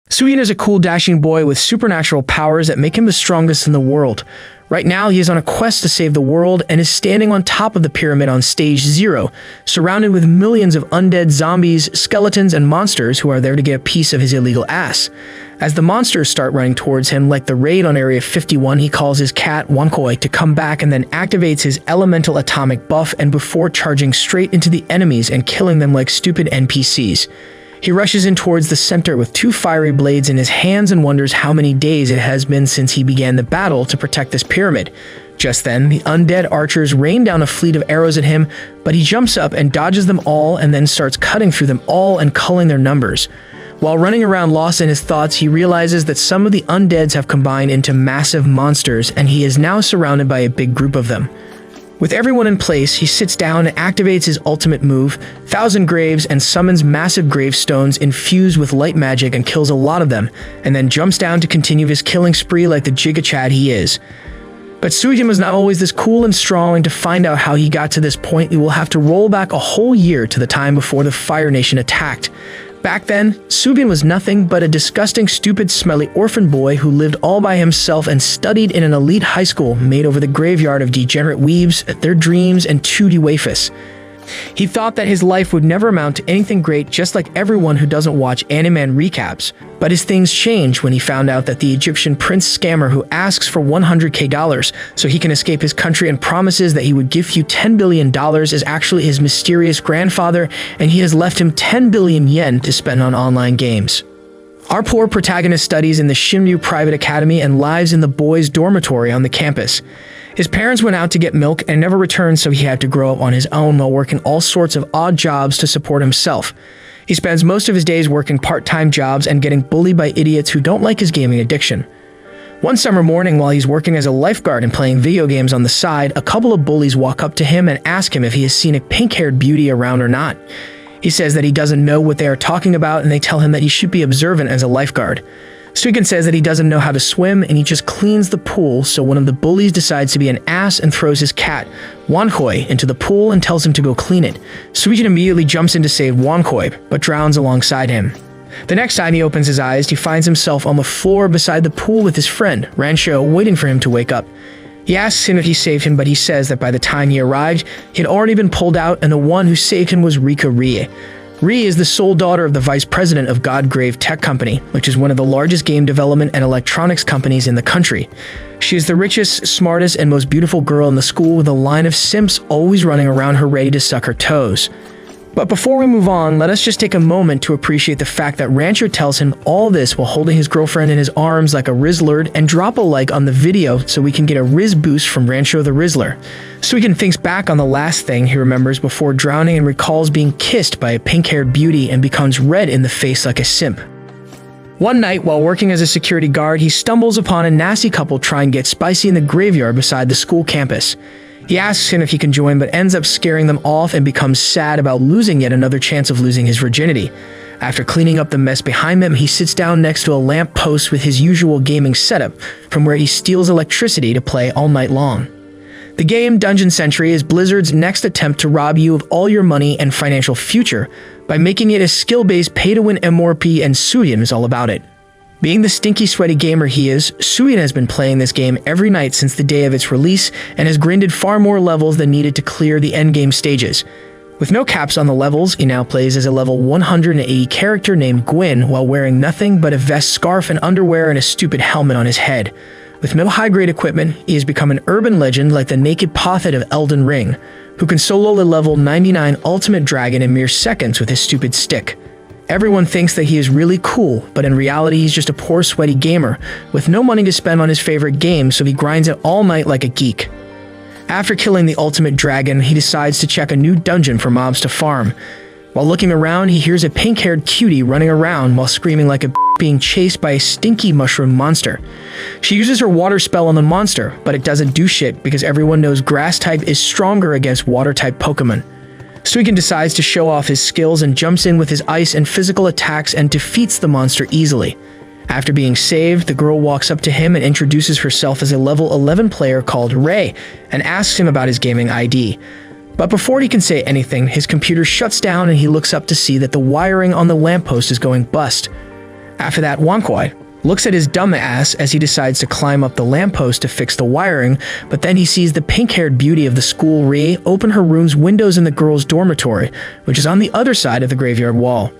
Suyin is a cool, dashing boy with supernatural powers that make him the strongest in the world. Right now, he is on a quest to save the world and is standing on top of the pyramid on stage 0, surrounded with millions of undead zombies, skeletons, and monsters who are there to get a piece of his illegal ass. As the monsters start running towards him, like the raid on Area 51, he calls his cat, Wankoi, to come back and then activates his elemental atomic buff and before charging straight into the enemies and killing them like stupid NPCs. He rushes in towards the center with 2 fiery blades in his hands and wonders how many days it has been since he began the battle to protect this pyramid. Just then, the undead archers rain down a fleet of arrows at him, but he jumps up and dodges them all and then starts cutting through them all and culling their numbers. While running around lost in his thoughts, he realizes that some of the undeads have combined into massive monsters and he is now surrounded by a big group of them. With everyone in place, he sits down and activates his ultimate move, 1,000 Graves, and summons massive gravestones infused with light magic and kills a lot of them, and then jumps down to continue his killing spree like the Giga Chad he is. But Suyin was not always this cool and strong, and to find out how he got to this point, we will have to roll back a whole year to the time before the Fire Nation attacked. Back then, Suyin was nothing but a disgusting, stupid, smelly orphan boy who lived all by himself and studied in an elite high school made over the graveyard of degenerate weebs, their dreams, and 2D wafis. He thought that his life would never amount to anything great, just like everyone who doesn't watch anime and recaps. But his things changed when he found out that the Egyptian prince scammer who asks for $100,000 so he can escape his country and promises that he would give you $10 billion is actually his mysterious grandfather, and he has left him 10 billion yen to spend on online games. Our poor protagonist studies in the Shinryu Private Academy and lives in the boys' dormitory on the campus. His parents went out to get milk and never returned, so he had to grow up on his own while working all sorts of odd jobs to support himself. He spends most of his days working part-time jobs and getting bullied by idiots who don't like his gaming addiction. One summer morning, while he's working as a lifeguard and playing video games on the side, a couple of bullies walk up to him and ask him if he has seen a pink-haired beauty around or not. He says that he doesn't know what they are talking about, and they tell him that he should be observant as a lifeguard. Suyin says that he doesn't know how to swim and he just cleans the pool, so one of the bullies decides to be an ass and throws his cat, Wankoi, into the pool and tells him to go clean it. Suyin immediately jumps in to save Wankoi, but drowns alongside him. The next time he opens his eyes, he finds himself on the floor beside the pool with his friend, Rancho, waiting for him to wake up. He asks him if he saved him, but he says that by the time he arrived, he had already been pulled out and the one who saved him was Rika Rie. Rie is the sole daughter of the vice president of Godgrave Tech Company, which is one of the largest game development and electronics companies in the country. She is the richest, smartest, and most beautiful girl in the school with a line of simps always running around her ready to suck her toes. But before we move on, let us just take a moment to appreciate the fact that Rancho tells him all this while holding his girlfriend in his arms like a Rizzlerd, and drop a like on the video so we can get a Riz boost from Rancho the Rizzler. Suyin thinks back on the last thing he remembers before drowning and recalls being kissed by a pink-haired beauty and becomes red in the face like a simp. One night, while working as a security guard, he stumbles upon a nasty couple trying to get spicy in the graveyard beside the school campus. He asks him if he can join, but ends up scaring them off and becomes sad about losing yet another chance of losing his virginity. After cleaning up the mess behind him, he sits down next to a lamp post with his usual gaming setup, from where he steals electricity to play all night long. The game Dungeon Century is Blizzard's next attempt to rob you of all your money and financial future by making it a skill-based pay-to-win MMORPG, and Suyin is all about it. Being the stinky, sweaty gamer he is, Suyin has been playing this game every night since the day of its release and has grinded far more levels than needed to clear the endgame stages. With no caps on the levels, he now plays as a level 180 character named Gwyn while wearing nothing but a vest, scarf, and underwear and a stupid helmet on his head. With no high-grade equipment, he has become an urban legend like the naked Pothet of Elden Ring, who can solo the level 99 Ultimate Dragon in mere seconds with his stupid stick. Everyone thinks that he is really cool, but in reality he's just a poor, sweaty gamer with no money to spend on his favorite game, so he grinds it all night like a geek. After killing the ultimate dragon, he decides to check a new dungeon for mobs to farm. While looking around, he hears a pink-haired cutie running around while screaming like a being chased by a stinky mushroom monster. She uses her water spell on the monster, but it doesn't do shit because everyone knows grass type is stronger against water type Pokemon. Suyin decides to show off his skills and jumps in with his ice and physical attacks and defeats the monster easily. After being saved, the girl walks up to him and introduces herself as a level 11 player called Ray and asks him about his gaming ID. But before he can say anything, his computer shuts down and he looks up to see that the wiring on the lamppost is going bust. After that, Wankwai looks at his dumb ass as he decides to climb up the lamppost to fix the wiring, but then he sees the pink-haired beauty of the school, Ri, open her room's windows in the girls' dormitory, which is on the other side of the graveyard wall.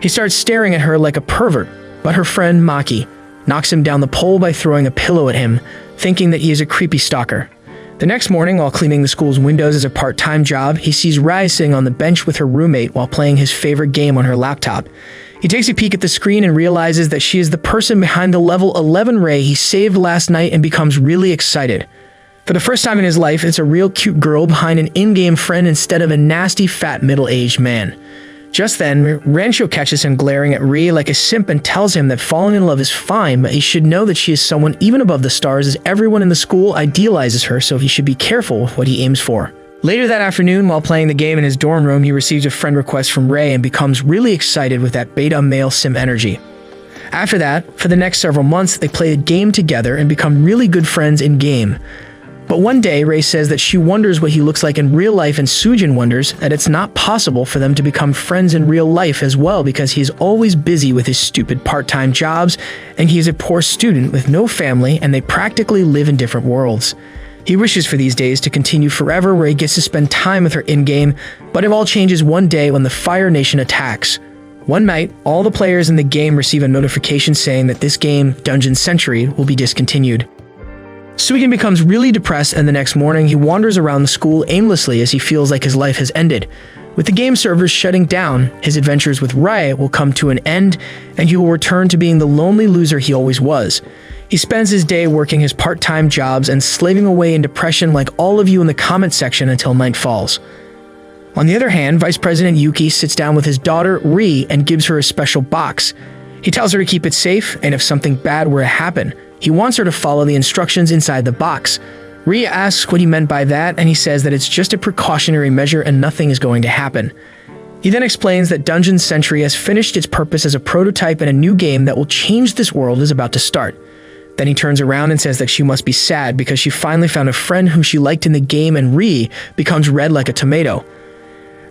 He starts staring at her like a pervert, but her friend Maki knocks him down the pole by throwing a pillow at him, thinking that he is a creepy stalker. The next morning, while cleaning the school's windows as a part-time job, he sees Rai sitting on the bench with her roommate while playing his favorite game on her laptop. He takes a peek at the screen and realizes that she is the person behind the level 11 Ray he saved last night and becomes really excited. For the first time in his life, it's a real cute girl behind an in-game friend instead of a nasty, fat, middle-aged man. Just then, Rancho catches him glaring at Ri like a simp and tells him that falling in love is fine, but he should know that she is someone even above the stars as everyone in the school idealizes her, so he should be careful with what he aims for. Later that afternoon, while playing the game in his dorm room, he receives a friend request from Ray and becomes really excited with that beta male sim energy. After that, for the next several months, they play a game together and become really good friends in-game. But one day, Ray says that she wonders what he looks like in real life, and Sujin wonders that it's not possible for them to become friends in real life as well because he is always busy with his stupid part-time jobs, and he is a poor student with no family, and they practically live in different worlds. He wishes for these days to continue forever where he gets to spend time with her in-game, but it all changes one day when the Fire Nation attacks. One night, all the players in the game receive a notification saying that this game, Dungeon Century, will be discontinued. Suigen becomes really depressed, and the next morning he wanders around the school aimlessly as he feels like his life has ended. With the game servers shutting down, his adventures with Riot will come to an end, and he will return to being the lonely loser he always was. He spends his day working his part-time jobs and slaving away in depression like all of you in the comment section until night falls. On the other hand, Vice President Yuki sits down with his daughter, Ri, and gives her a special box. He tells her to keep it safe, and if something bad were to happen, he wants her to follow the instructions inside the box. Ri asks what he meant by that, and he says that it's just a precautionary measure and nothing is going to happen. He then explains that Dungeon Century has finished its purpose as a prototype, and a new game that will change this world is about to start. Then he turns around and says that she must be sad because she finally found a friend whom she liked in the game, and Ri becomes red like a tomato.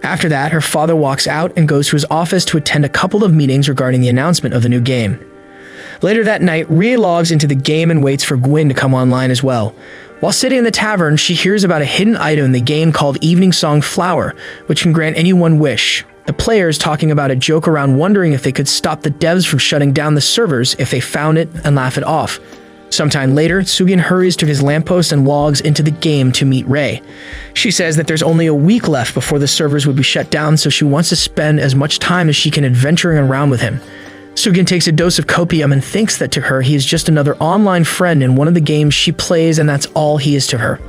After that, her father walks out and goes to his office to attend a couple of meetings regarding the announcement of the new game. Later that night, Ria logs into the game and waits for Gwyn to come online as well. While sitting in the tavern, she hears about a hidden item in the game called Evening Song Flower, which can grant any one wish. The players talking about it joke around wondering if they could stop the devs from shutting down the servers if they found it and laugh it off. Sometime later, Sugen hurries to his lamppost and logs into the game to meet Ray. She says that there's only a week left before the servers would be shut down, so she wants to spend as much time as she can adventuring around with him. Sugen takes a dose of copium and thinks that to her he is just another online friend in one of the games she plays, and that's all he is to her.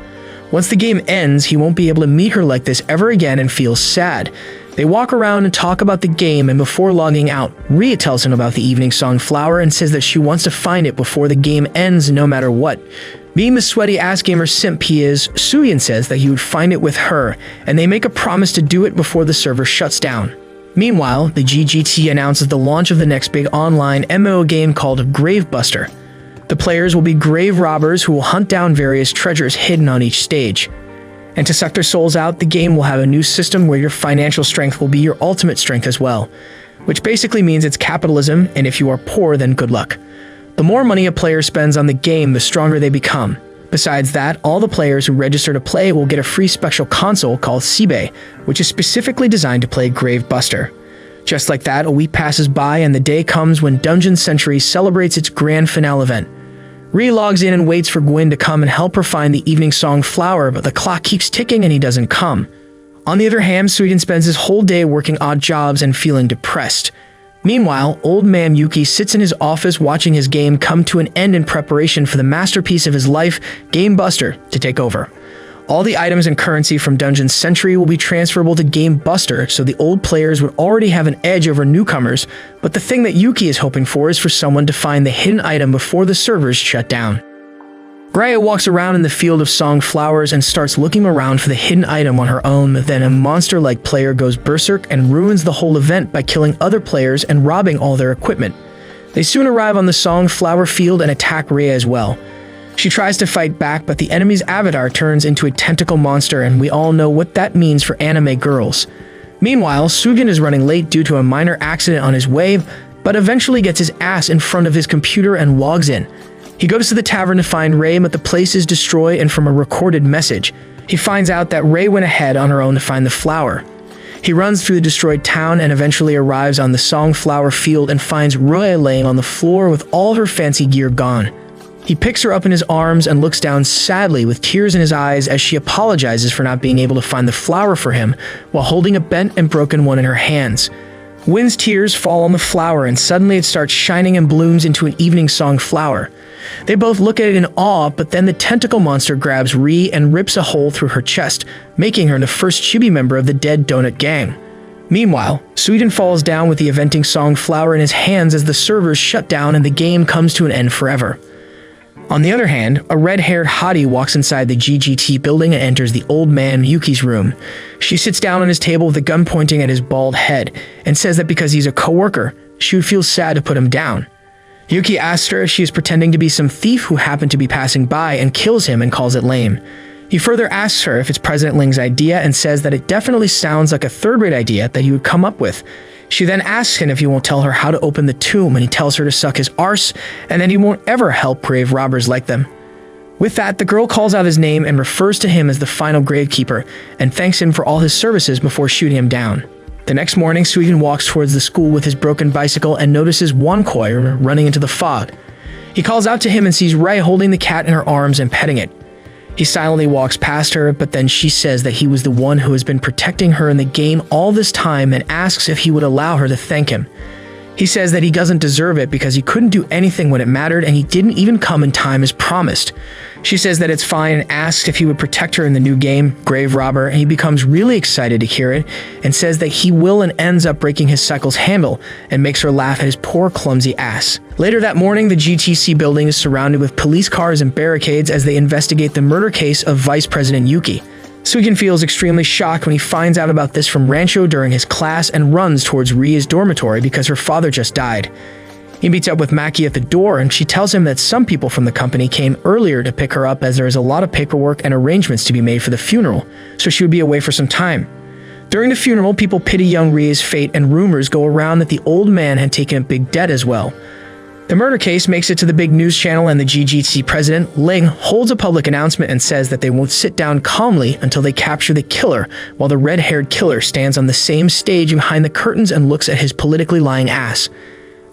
Once the game ends, he won't be able to meet her like this ever again and feels sad. They walk around and talk about the game, and before logging out, Ria tells him about the Evening Song Flower and says that she wants to find it before the game ends no matter what. Being the sweaty ass gamer simp he is, Suyen says that he would find it with her, and they make a promise to do it before the server shuts down. Meanwhile, the GGT announces the launch of the next big online MMO game called Gravebuster. The players will be grave robbers who will hunt down various treasures hidden on each stage. And to suck their souls out, the game will have a new system where your financial strength will be your ultimate strength as well, which basically means it's capitalism, and if you are poor, then good luck. The more money a player spends on the game, the stronger they become. Besides that, all the players who register to play will get a free special console called Sibe, which is specifically designed to play Gravebuster. Just like that, a week passes by and the day comes when Dungeon Century celebrates its grand finale event. Ri logs in and waits for Gwyn to come and help her find the Evening Song Flower, but the clock keeps ticking and he doesn't come. On the other hand, Suigen spends his whole day working odd jobs and feeling depressed. Meanwhile, old man Yuki sits in his office watching his game come to an end in preparation for the masterpiece of his life, Game Buster, to take over. All the items and currency from Dungeon Century will be transferable to Game Buster, so the old players would already have an edge over newcomers, but the thing that Yuki is hoping for is for someone to find the hidden item before the servers shut down. Graya walks around in the field of song flowers and starts looking around for the hidden item on her own. Then a monster-like player goes berserk and ruins the whole event by killing other players and robbing all their equipment. They soon arrive on the song flower field and attack Rhea as well. She tries to fight back, but the enemy's avatar turns into a tentacle monster, and we all know what that means for anime girls. Meanwhile, Sugen is running late due to a minor accident on his way, but eventually gets his ass in front of his computer and logs in. He goes to the tavern to find Ray, but the place is destroyed, and from a recorded message, he finds out that Ray went ahead on her own to find the flower. He runs through the destroyed town and eventually arrives on the Songflower field and finds Ray laying on the floor with all her fancy gear gone. He picks her up in his arms and looks down sadly with tears in his eyes as she apologizes for not being able to find the flower for him while holding a bent and broken one in her hands. Wynn's tears fall on the flower and suddenly it starts shining and blooms into an evening song flower. They both look at it in awe, but then the tentacle monster grabs Ree and rips a hole through her chest, making her the first chibi member of the Dead Donut Gang. Meanwhile, Suijin falls down with the eventing song flower in his hands as the servers shut down and the game comes to an end forever. On the other hand, a red-haired hottie walks inside the GGT building and enters the old man Yuki's room. She sits down on his table with a gun pointing at his bald head and says that because he's a coworker, she would feel sad to put him down. Yuki asks her if she is pretending to be some thief who happened to be passing by and kills him and calls it lame. He further asks her if it's President Ling's idea and says that it definitely sounds like a third-rate idea that he would come up with. She then asks him if he won't tell her how to open the tomb, and he tells her to suck his arse and that he won't ever help grave robbers like them. With that, the girl calls out his name and refers to him as the final gravekeeper and thanks him for all his services before shooting him down. The next morning, Suijin walks towards the school with his broken bicycle and notices Wankoi running into the fog. He calls out to him and sees Ray holding the cat in her arms and petting it. He silently walks past her, but then she says that he was the one who has been protecting her in the game all this time and asks if he would allow her to thank him. He says that he doesn't deserve it because he couldn't do anything when it mattered and he didn't even come in time as promised. She says that it's fine and asks if he would protect her in the new game, Grave Robber, and he becomes really excited to hear it and says that he will and ends up breaking his cycle's handle and makes her laugh at his poor clumsy ass. Later that morning, the GTC building is surrounded with police cars and barricades as they investigate the murder case of Vice President Yuki. Suijin feels extremely shocked when he finds out about this from Rancho during his class and runs towards Rie's dormitory because her father just died. He meets up with Maki at the door and she tells him that some people from the company came earlier to pick her up as there is a lot of paperwork and arrangements to be made for the funeral, so she would be away for some time. During the funeral, people pity young Rie's fate and rumors go around that the old man had taken a big debt as well. The murder case makes it to the big news channel and the GGT president, Ling, holds a public announcement and says that they won't sit down calmly until they capture the killer, while the red-haired killer stands on the same stage behind the curtains and looks at his politically lying ass.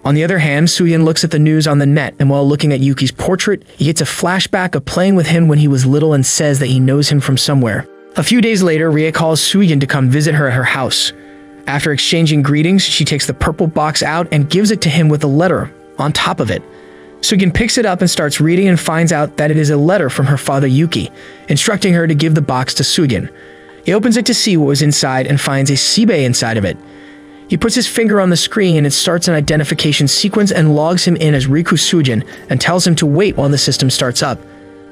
On the other hand, Suijin looks at the news on the net, and while looking at Yuki's portrait, he gets a flashback of playing with him when he was little and says that he knows him from somewhere. A few days later, Rie calls Suijin to come visit her at her house. After exchanging greetings, she takes the purple box out and gives it to him with a letter on top of it. Suijin picks it up and starts reading and finds out that it is a letter from her father Yuki, instructing her to give the box to Suijin. He opens it to see what was inside and finds a Sibe inside of it. He puts his finger on the screen and it starts an identification sequence and logs him in as Riku Suijin and tells him to wait while the system starts up.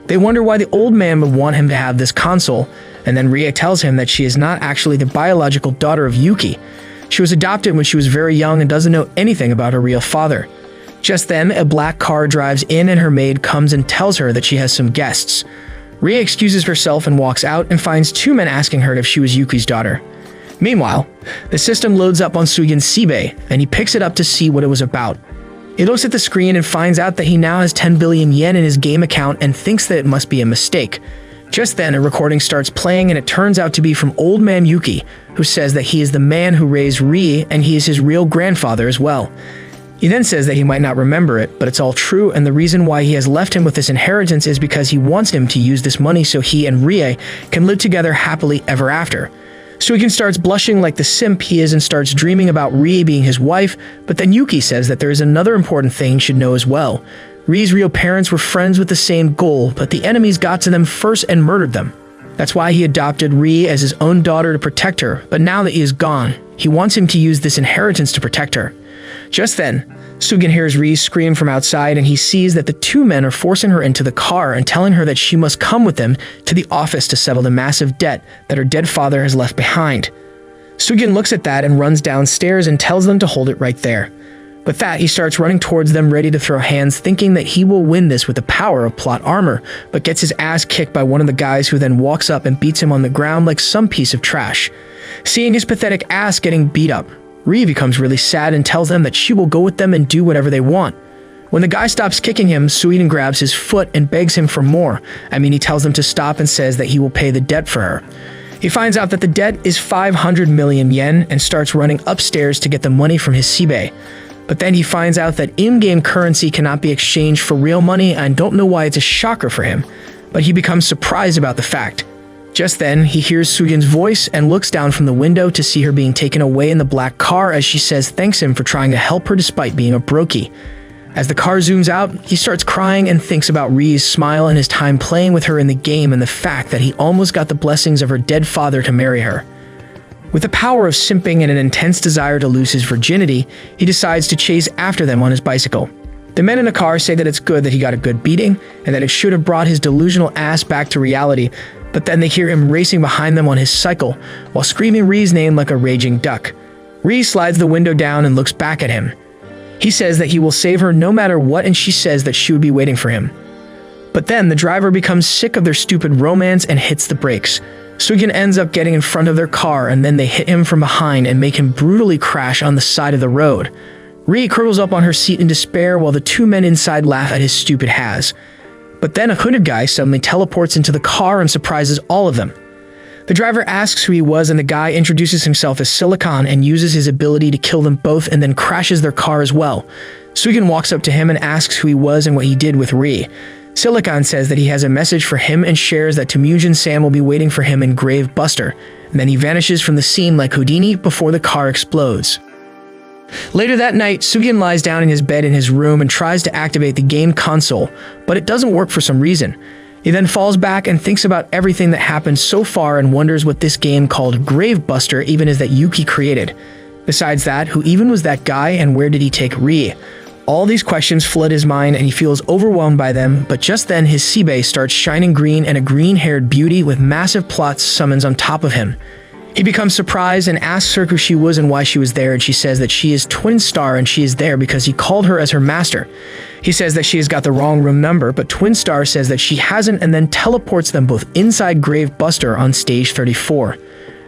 They wonder why the old man would want him to have this console, and then Rie tells him that she is not actually the biological daughter of Yuki. She was adopted when she was very young and doesn't know anything about her real father. Just then, a black car drives in and her maid comes and tells her that she has some guests. Rie excuses herself and walks out and finds two men asking her if she was Yuki's daughter. Meanwhile, the system loads up on Suijin's Sibe, and he picks it up to see what it was about. He looks at the screen and finds out that he now has 10 billion yen in his game account and thinks that it must be a mistake. Just then, a recording starts playing and it turns out to be from Old Man Yuki, who says that he is the man who raised Rie and he is his real grandfather as well. He then says that he might not remember it, but it's all true, and the reason why he has left him with this inheritance is because he wants him to use this money so he and Rie can live together happily ever after. Suijin starts blushing like the simp he is and starts dreaming about Rie being his wife, but then Yuki says that there is another important thing he should know as well. Rie's real parents were friends with the same goal, but the enemies got to them first and murdered them. That's why he adopted Rie as his own daughter to protect her, but now that he is gone, he wants him to use this inheritance to protect her. Just then, Suijin hears Rie scream from outside and he sees that the two men are forcing her into the car and telling her that she must come with them to the office to settle the massive debt that her dead father has left behind. Suijin looks at that and runs downstairs and tells them to hold it right there. With that, he starts running towards them ready to throw hands, thinking that he will win this with the power of plot armor, but gets his ass kicked by one of the guys who then walks up and beats him on the ground like some piece of trash. Seeing his pathetic ass getting beat up, Ri becomes really sad and tells them that she will go with them and do whatever they want. When the guy stops kicking him, Suijin grabs his foot and begs him for more. He tells him to stop and says that he will pay the debt for her. He finds out that the debt is 500 million yen and starts running upstairs to get the money from his Sibei. But then he finds out that in-game currency cannot be exchanged for real money and don't know why it's a shocker for him. But he becomes surprised about the fact. Just then, he hears Suijin's voice and looks down from the window to see her being taken away in the black car as she says thanks him for trying to help her despite being a brokey. As the car zooms out, he starts crying and thinks about Ri's smile and his time playing with her in the game and the fact that he almost got the blessings of her dead father to marry her. With the power of simping and an intense desire to lose his virginity, he decides to chase after them on his bicycle. The men in the car say that it's good that he got a good beating and that it should have brought his delusional ass back to reality, but then they hear him racing behind them on his cycle while screaming Ri's name like a raging duck. Ri slides the window down and looks back at him. He says that he will save her no matter what, and she says that she would be waiting for him. But then the driver becomes sick of their stupid romance and hits the brakes. Suijin ends up getting in front of their car and then they hit him from behind and make him brutally crash on the side of the road. Ri curls up on her seat in despair while the two men inside laugh at his stupid has. But then a hooded guy suddenly teleports into the car and surprises all of them. The driver asks who he was and the guy introduces himself as Silicon and uses his ability to kill them both and then crashes their car as well. Suijin walks up to him and asks who he was and what he did with Ri. Silicon says that he has a message for him and shares that Temujin-san will be waiting for him in Grave Buster, and then he vanishes from the scene like Houdini before the car explodes. Later that night, Suijin lies down in his bed in his room and tries to activate the game console, but it doesn't work for some reason. He then falls back and thinks about everything that happened so far and wonders what this game called Grave Buster even is that Yuki created. Besides that, who even was that guy and where did he take Ri? All these questions flood his mind and he feels overwhelmed by them, but just then his Sibei starts shining green and a green-haired beauty with massive plots summons on top of him. He becomes surprised and asks her who she was and why she was there, and she says that she is Twin Star and she is there because he called her as her master. He says that she has got the wrong room number, but Twin Star says that she hasn't and then teleports them both inside Grave Buster on stage 34.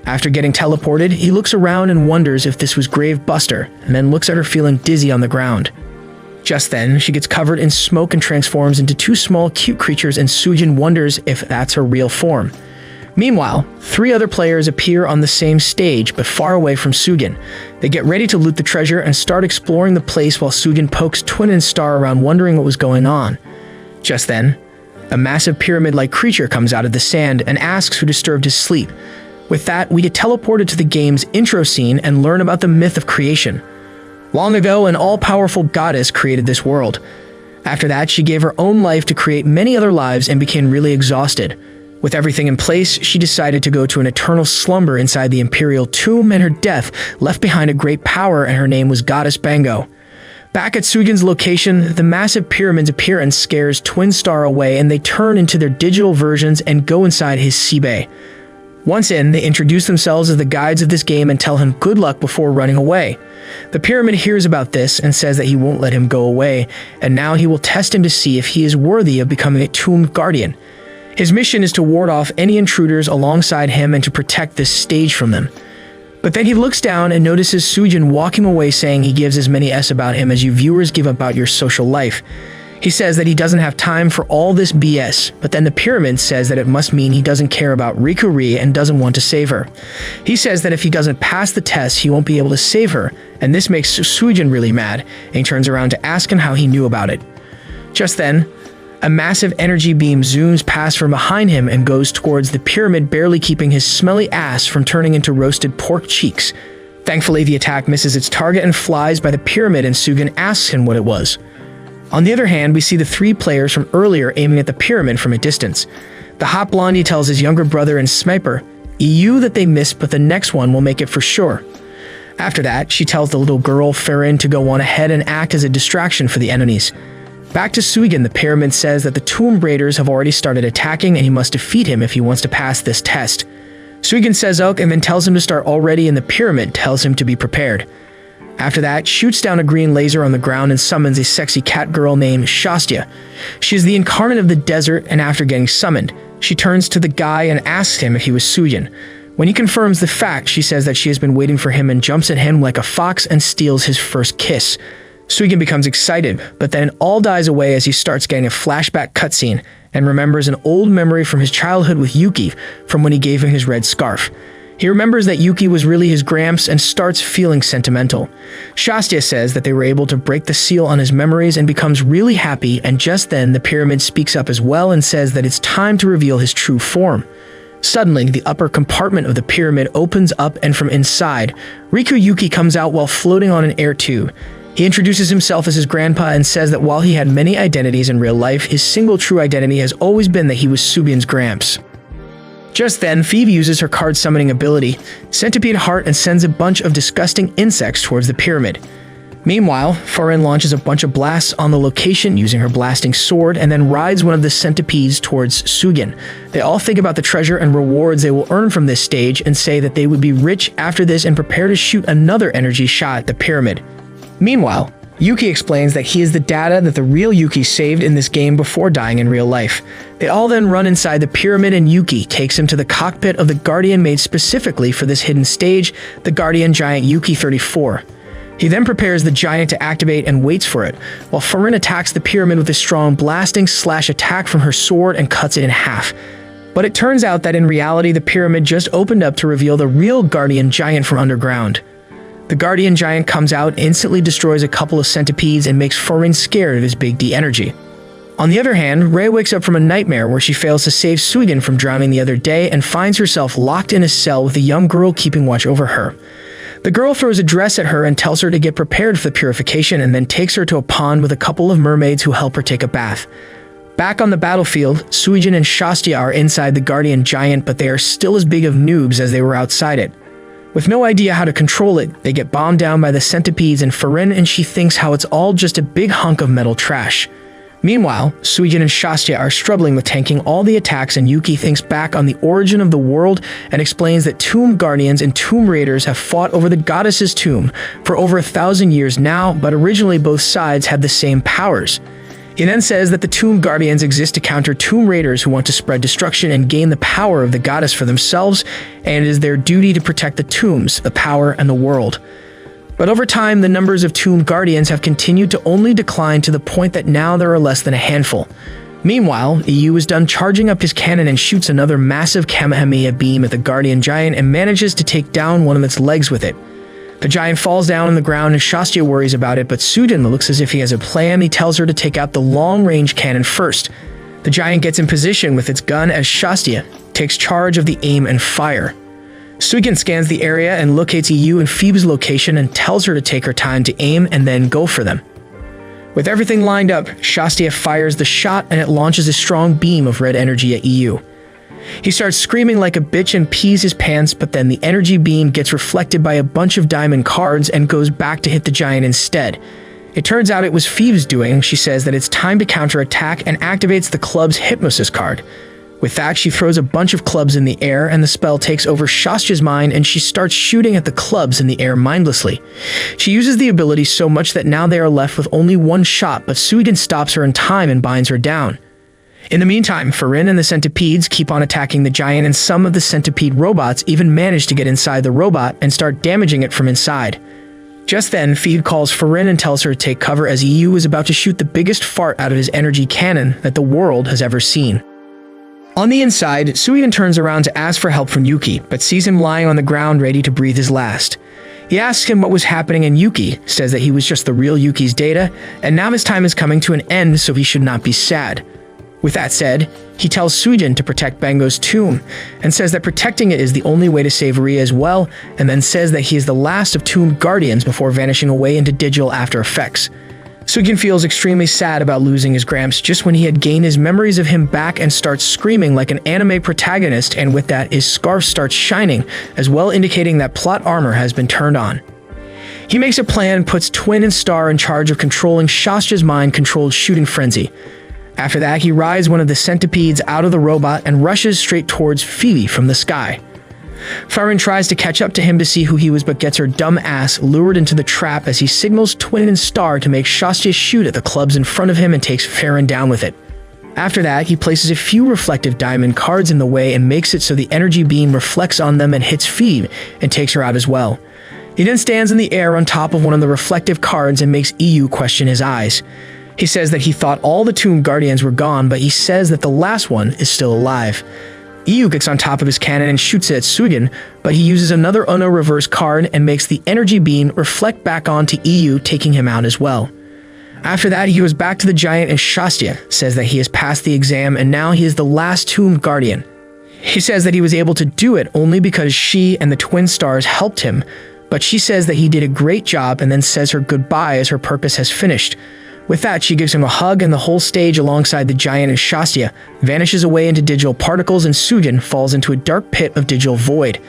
After getting teleported, he looks around and wonders if this was Grave Buster, and then looks at her feeling dizzy on the ground. Just then, she gets covered in smoke and transforms into two small cute creatures and Suijin wonders if that's her real form. Meanwhile, three other players appear on the same stage but far away from Suijin. They get ready to loot the treasure and start exploring the place while Suijin pokes Twin and Star around wondering what was going on. Just then, a massive pyramid-like creature comes out of the sand and asks who disturbed his sleep. With that, we get teleported to the game's intro scene and learn about the myth of creation. Long ago, an all-powerful goddess created this world. After that, she gave her own life to create many other lives and became really exhausted. With everything in place, she decided to go to an eternal slumber inside the Imperial Tomb, and her death left behind a great power, and her name was Goddess Bango. Back at Suijin's location, the massive pyramids appear and scares Twin Star away, and they turn into their digital versions and go inside his Sibei. Once in, they introduce themselves as the guides of this game and tell him good luck before running away. The pyramid hears about this and says that he won't let him go away, and now he will test him to see if he is worthy of becoming a tomb guardian. His mission is to ward off any intruders alongside him and to protect this stage from them. But then he looks down and notices Suijin walking away saying he gives as many S about him as you viewers give about your social life. He says that he doesn't have time for all this BS, but then the pyramid says that it must mean he doesn't care about Riku-Ri and doesn't want to save her. He says that if he doesn't pass the test, he won't be able to save her, and this makes Suijin really mad, and he turns around to ask him how he knew about it. Just then, a massive energy beam zooms past from behind him and goes towards the pyramid, barely keeping his smelly ass from turning into roasted pork cheeks. Thankfully, the attack misses its target and flies by the pyramid, and Suijin asks him what it was. On the other hand, we see the three players from earlier aiming at the pyramid from a distance. The hot blondie tells his younger brother and sniper, EU, that they missed, but the next one will make it for sure. After that, she tells the little girl, Farron, to go on ahead and act as a distraction for the enemies. Back to Suijin, the pyramid says that the Tomb Raiders have already started attacking and he must defeat him if he wants to pass this test. Suijin says ok and then tells him to start already, and the pyramid tells him to be prepared. After that, shoots down a green laser on the ground and summons a sexy cat girl named Shastya. She is the incarnate of the desert, and after getting summoned, she turns to the guy and asks him if he was Suijin. When he confirms the fact, she says that she has been waiting for him and jumps at him like a fox and steals his first kiss. Suigun becomes excited, but then all dies away as he starts getting a flashback cutscene and remembers an old memory from his childhood with Yuki from when he gave him his red scarf. He remembers that Yuki was really his gramps and starts feeling sentimental. Shastia says that they were able to break the seal on his memories and becomes really happy, and just then the pyramid speaks up as well and says that it's time to reveal his true form. Suddenly, the upper compartment of the pyramid opens up and from inside, Riku Yuki comes out while floating on an air tube. He introduces himself as his grandpa and says that while he had many identities in real life, his single true identity has always been that he was Subian's gramps. Just then, Phoebe uses her card summoning ability, Centipede Heart, and sends a bunch of disgusting insects towards the pyramid. Meanwhile, Farin launches a bunch of blasts on the location using her blasting sword and then rides one of the centipedes towards Suigun. They all think about the treasure and rewards they will earn from this stage and say that they would be rich after this and prepare to shoot another energy shot at the pyramid. Meanwhile, Yuki explains that he is the data that the real Yuki saved in this game before dying in real life. They all then run inside the pyramid and Yuki takes him to the cockpit of the Guardian made specifically for this hidden stage, the Guardian Giant Yuki 34. He then prepares the giant to activate and waits for it, while Farin attacks the pyramid with a strong blasting slash attack from her sword and cuts it in half. But it turns out that in reality the pyramid just opened up to reveal the real Guardian Giant from underground. The Guardian Giant comes out, instantly destroys a couple of centipedes, and makes Farin scared of his big D energy. On the other hand, Rei wakes up from a nightmare where she fails to save Suigun from drowning the other day and finds herself locked in a cell with a young girl keeping watch over her. The girl throws a dress at her and tells her to get prepared for the purification and then takes her to a pond with a couple of mermaids who help her take a bath. Back on the battlefield, Suigun and Shastia are inside the Guardian Giant, but they are still as big of noobs as they were outside it. With no idea how to control it, they get bombed down by the centipedes and Farin, and she thinks how it's all just a big hunk of metal trash. Meanwhile, Suigun and Shastia are struggling with tanking all the attacks, and Yuki thinks back on the origin of the world and explains that Tomb Guardians and Tomb Raiders have fought over the goddess's tomb for over 1,000 years now, but originally both sides had the same powers. He then says that the Tomb Guardians exist to counter Tomb Raiders who want to spread destruction and gain the power of the goddess for themselves, and it is their duty to protect the tombs, the power, and the world. But over time, the numbers of Tomb Guardians have continued to only decline to the point that now there are less than a handful. Meanwhile, EU is done charging up his cannon and shoots another massive Kamehameha beam at the Guardian Giant and manages to take down one of its legs with it. The giant falls down on the ground and Shastia worries about it, but Suigun looks as if he has a plan. He tells her to take out the long-range cannon first. The giant gets in position with its gun as Shastia takes charge of the aim and fire. Suigun scans the area and locates EU and Phoebe's location and tells her to take her time to aim and then go for them. With everything lined up, Shastia fires the shot and it launches a strong beam of red energy at EU. He starts screaming like a bitch and pees his pants, but then the energy beam gets reflected by a bunch of diamond cards and goes back to hit the giant instead. It turns out it was Phoebe's doing. She says that it's time to counterattack and activates the club's Hypnosis card. With that, she throws a bunch of clubs in the air and the spell takes over Shastia's mind and she starts shooting at the clubs in the air mindlessly. She uses the ability so much that now they are left with only one shot, but Suigun stops her in time and binds her down. In the meantime, Farin and the centipedes keep on attacking the giant, and some of the centipede robots even manage to get inside the robot and start damaging it from inside. Just then, Phoebe calls Farin and tells her to take cover as EU is about to shoot the biggest fart out of his energy cannon that the world has ever seen. On the inside, Suigun turns around to ask for help from Yuki, but sees him lying on the ground ready to breathe his last. He asks him what was happening, and Yuki says that he was just the real Yuki's data, and now his time is coming to an end, so he should not be sad. With that said, he tells Suigun to protect Bango's tomb, and says that protecting it is the only way to save Ria as well, and then says that he is the last of Tomb Guardians before vanishing away into digital After Effects. Suigun feels extremely sad about losing his Gramps just when he had gained his memories of him back and starts screaming like an anime protagonist, and with that, his scarf starts shining, as well indicating that plot armor has been turned on. He makes a plan and puts Twin and Star in charge of controlling Shastia's mind-controlled shooting frenzy. After that, he rides one of the centipedes out of the robot and rushes straight towards Phoebe from the sky. Farin tries to catch up to him to see who he was, but gets her dumb ass lured into the trap as he signals Twin and Star to make Shastia shoot at the clubs in front of him and takes Farin down with it. After that, he places a few reflective diamond cards in the way and makes it so the energy beam reflects on them and hits Phoebe and takes her out as well. He then stands in the air on top of one of the reflective cards and makes EU question his eyes. He says that he thought all the Tomb Guardians were gone, but he says that the last one is still alive. EU gets on top of his cannon and shoots it at Sugen, but he uses another Uno reverse card and makes the energy beam reflect back onto EU, taking him out as well. After that, he goes back to the giant and Shastia says that he has passed the exam and now he is the last Tomb Guardian. He says that he was able to do it only because she and the twin stars helped him, but she says that he did a great job and then says her goodbye as her purpose has finished. With that, she gives him a hug and the whole stage alongside the giant and Shastia vanishes away into digital particles and Sugen falls into a dark pit of digital void.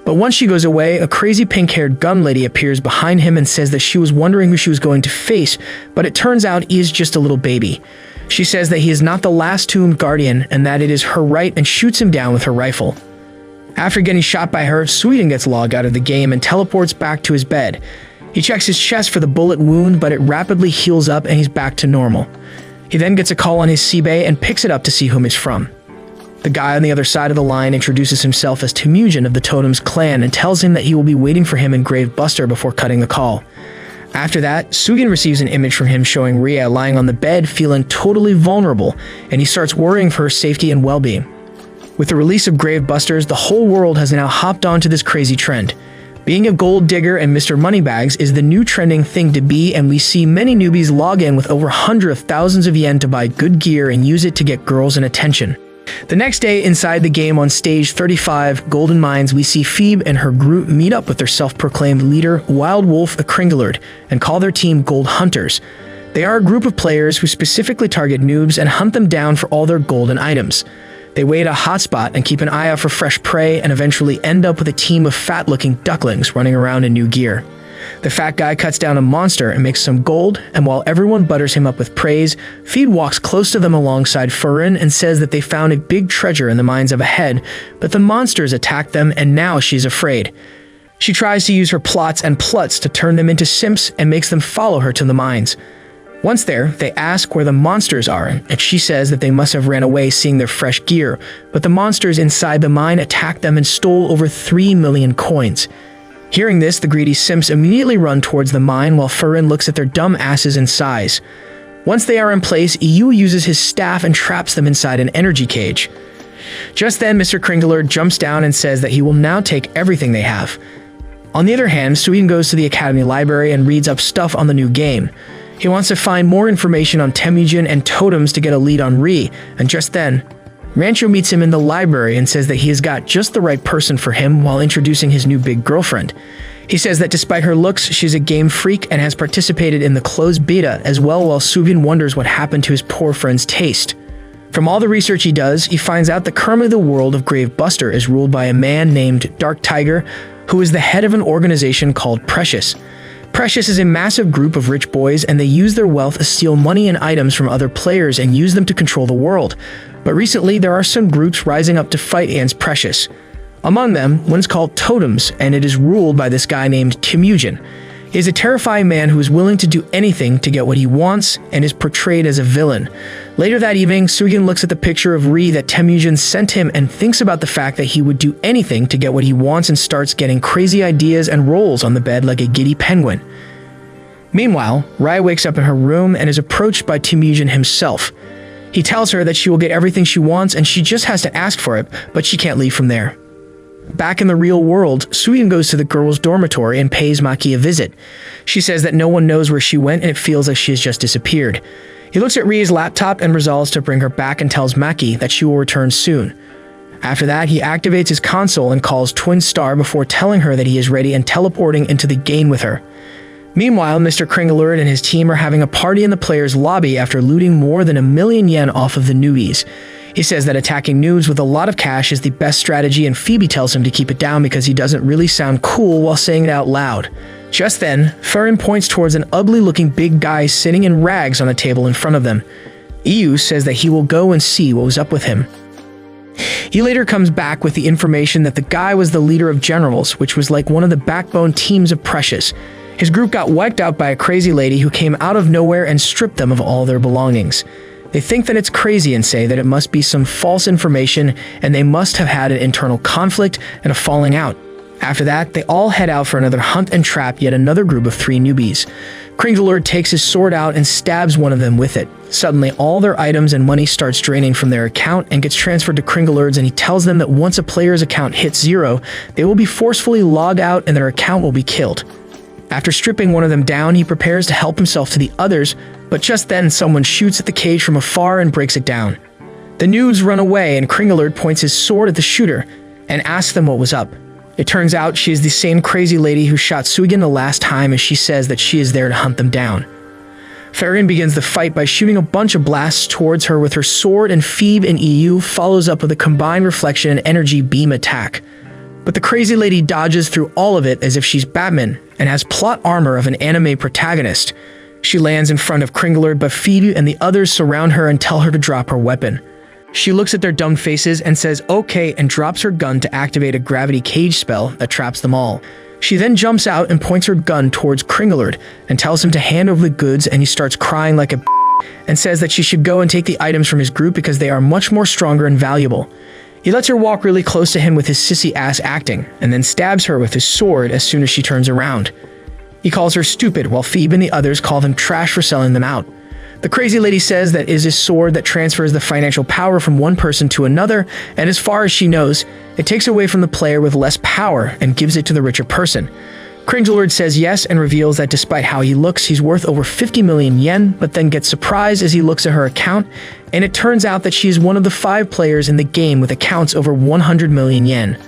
But once she goes away, a crazy pink-haired gun lady appears behind him and says that she was wondering who she was going to face, but it turns out he is just a little baby. She says that he is not the last Tomb Guardian and that it is her right and shoots him down with her rifle. After getting shot by her, Sugen gets logged out of the game and teleports back to his bed. He checks his chest for the bullet wound, but it rapidly heals up and he's back to normal. He then gets a call on his C-Bay and picks it up to see whom it's from. The guy on the other side of the line introduces himself as Temujin of the Totems clan and tells him that he will be waiting for him in Grave Buster before cutting the call. After that, Sugen receives an image from him showing Ria lying on the bed feeling totally vulnerable, and he starts worrying for her safety and well-being. With the release of Grave Busters, the whole world has now hopped onto this crazy trend. Being a gold digger and Mr. Moneybags is the new trending thing to be, and we see many newbies log in with over hundreds of thousands of yen to buy good gear and use it to get girls and attention. The next day, inside the game on stage 35, Golden Mines, we see Phoebe and her group meet up with their self-proclaimed leader, Wild Wolf Kringelerd, and call their team Gold Hunters. They are a group of players who specifically target noobs and hunt them down for all their golden items. They wait a hotspot and keep an eye out for fresh prey and eventually end up with a team of fat-looking ducklings running around in new gear. The fat guy cuts down a monster and makes some gold, and while everyone butters him up with praise, Feed walks close to them alongside Furin and says that they found a big treasure in the mines up ahead, but the monsters attack them and now she's afraid. She tries to use her plots and pluts to turn them into simps and makes them follow her to the mines. Once there, they ask where the monsters are, and she says that they must have ran away seeing their fresh gear, but the monsters inside the mine attacked them and stole over 3 million coins. Hearing this, the greedy simps immediately run towards the mine while Furin looks at their dumb asses in sighs. Once they are in place, EU uses his staff and traps them inside an energy cage. Just then, Mr. Kringelerd jumps down and says that he will now take everything they have. On the other hand, Sugen goes to the Academy Library and reads up stuff on the new game. He wants to find more information on Temujin and Totems to get a lead on Ri, and just then, Rancho meets him in the library and says that he has got just the right person for him while introducing his new big girlfriend. He says that despite her looks, she's a game freak and has participated in the closed beta as well, while Sugen wonders what happened to his poor friend's taste. From all the research he does, he finds out that currently the world of Grave Buster is ruled by a man named Dark Tiger, who is the head of an organization called Precious. Precious is a massive group of rich boys, and they use their wealth to steal money and items from other players and use them to control the world. But recently, there are some groups rising up to fight against Precious. Among them, one's called Totems, and it is ruled by this guy named Temujin. He is a terrifying man who is willing to do anything to get what he wants and is portrayed as a villain. Later that evening, Sugen looks at the picture of Ri that Temujin sent him and thinks about the fact that he would do anything to get what he wants and starts getting crazy ideas and rolls on the bed like a giddy penguin. Meanwhile, Rai wakes up in her room and is approached by Temujin himself. He tells her that she will get everything she wants and she just has to ask for it, but she can't leave from there. Back in the real world, Sugen goes to the girls' dormitory and pays Maki a visit. She says that no one knows where she went and it feels like she has just disappeared. He looks at Ria's laptop and resolves to bring her back and tells Maki that she will return soon. After that, he activates his console and calls Twin Star before telling her that he is ready and teleporting into the game with her. Meanwhile, Mr. Kringelerd and his team are having a party in the players' lobby after looting more than 1 million yen off of the newbies. He says that attacking noobs with a lot of cash is the best strategy, and Phoebe tells him to keep it down because he doesn't really sound cool while saying it out loud. Just then, Furin points towards an ugly-looking big guy sitting in rags on a table in front of them. EU says that he will go and see what was up with him. He later comes back with the information that the guy was the leader of Generals, which was like one of the backbone teams of Precious. His group got wiped out by a crazy lady who came out of nowhere and stripped them of all their belongings. They think that it's crazy and say that it must be some false information and they must have had an internal conflict and a falling out. After that, they all head out for another hunt and trap yet another group of 3 newbies. Kringlord takes his sword out and stabs one of them with it. Suddenly, all their items and money starts draining from their account and gets transferred to Kringlord's, and he tells them that once a player's account hits 0, they will be forcefully logged out and their account will be killed. After stripping one of them down, he prepares to help himself to the others, but just then someone shoots at the cage from afar and breaks it down. The noobs run away and Kringlord points his sword at the shooter and asks them what was up. It turns out she is the same crazy lady who shot Suigen the last time, and she says that she is there to hunt them down. Farron begins the fight by shooting a bunch of blasts towards her with her sword, and Phoebe and EU follows up with a combined reflection and energy beam attack. But the crazy lady dodges through all of it as if she's Batman and has plot armor of an anime protagonist. She lands in front of Kringlord, but Phoebe and the others surround her and tell her to drop her weapon. She looks at their dumb faces and says okay and drops her gun to activate a gravity cage spell that traps them all. She then jumps out and points her gun towards Kringlord and tells him to hand over the goods, and he starts crying like a and says that she should go and take the items from his group because they are much more stronger and valuable. He lets her walk really close to him with his sissy-ass acting, and then stabs her with his sword as soon as she turns around. He calls her stupid, while Phoebe and the others call them trash for selling them out. The crazy lady says that is his sword that transfers the financial power from one person to another, and as far as she knows, it takes away from the player with less power and gives it to the richer person. Kringlord says yes and reveals that despite how he looks, he's worth over 50 million yen, but then gets surprised as he looks at her account, and it turns out that she is one of the 5 players in the game with accounts over 100 million yen.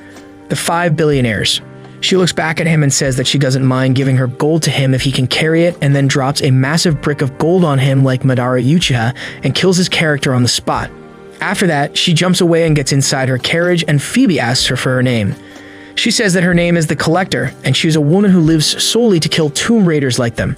The 5 billionaires. She looks back at him and says that she doesn't mind giving her gold to him if he can carry it, and then drops a massive brick of gold on him like Madara Uchiha and kills his character on the spot. After that, she jumps away and gets inside her carriage, and Phoebe asks her for her name. She says that her name is the Collector, and she's a woman who lives solely to kill tomb raiders like them.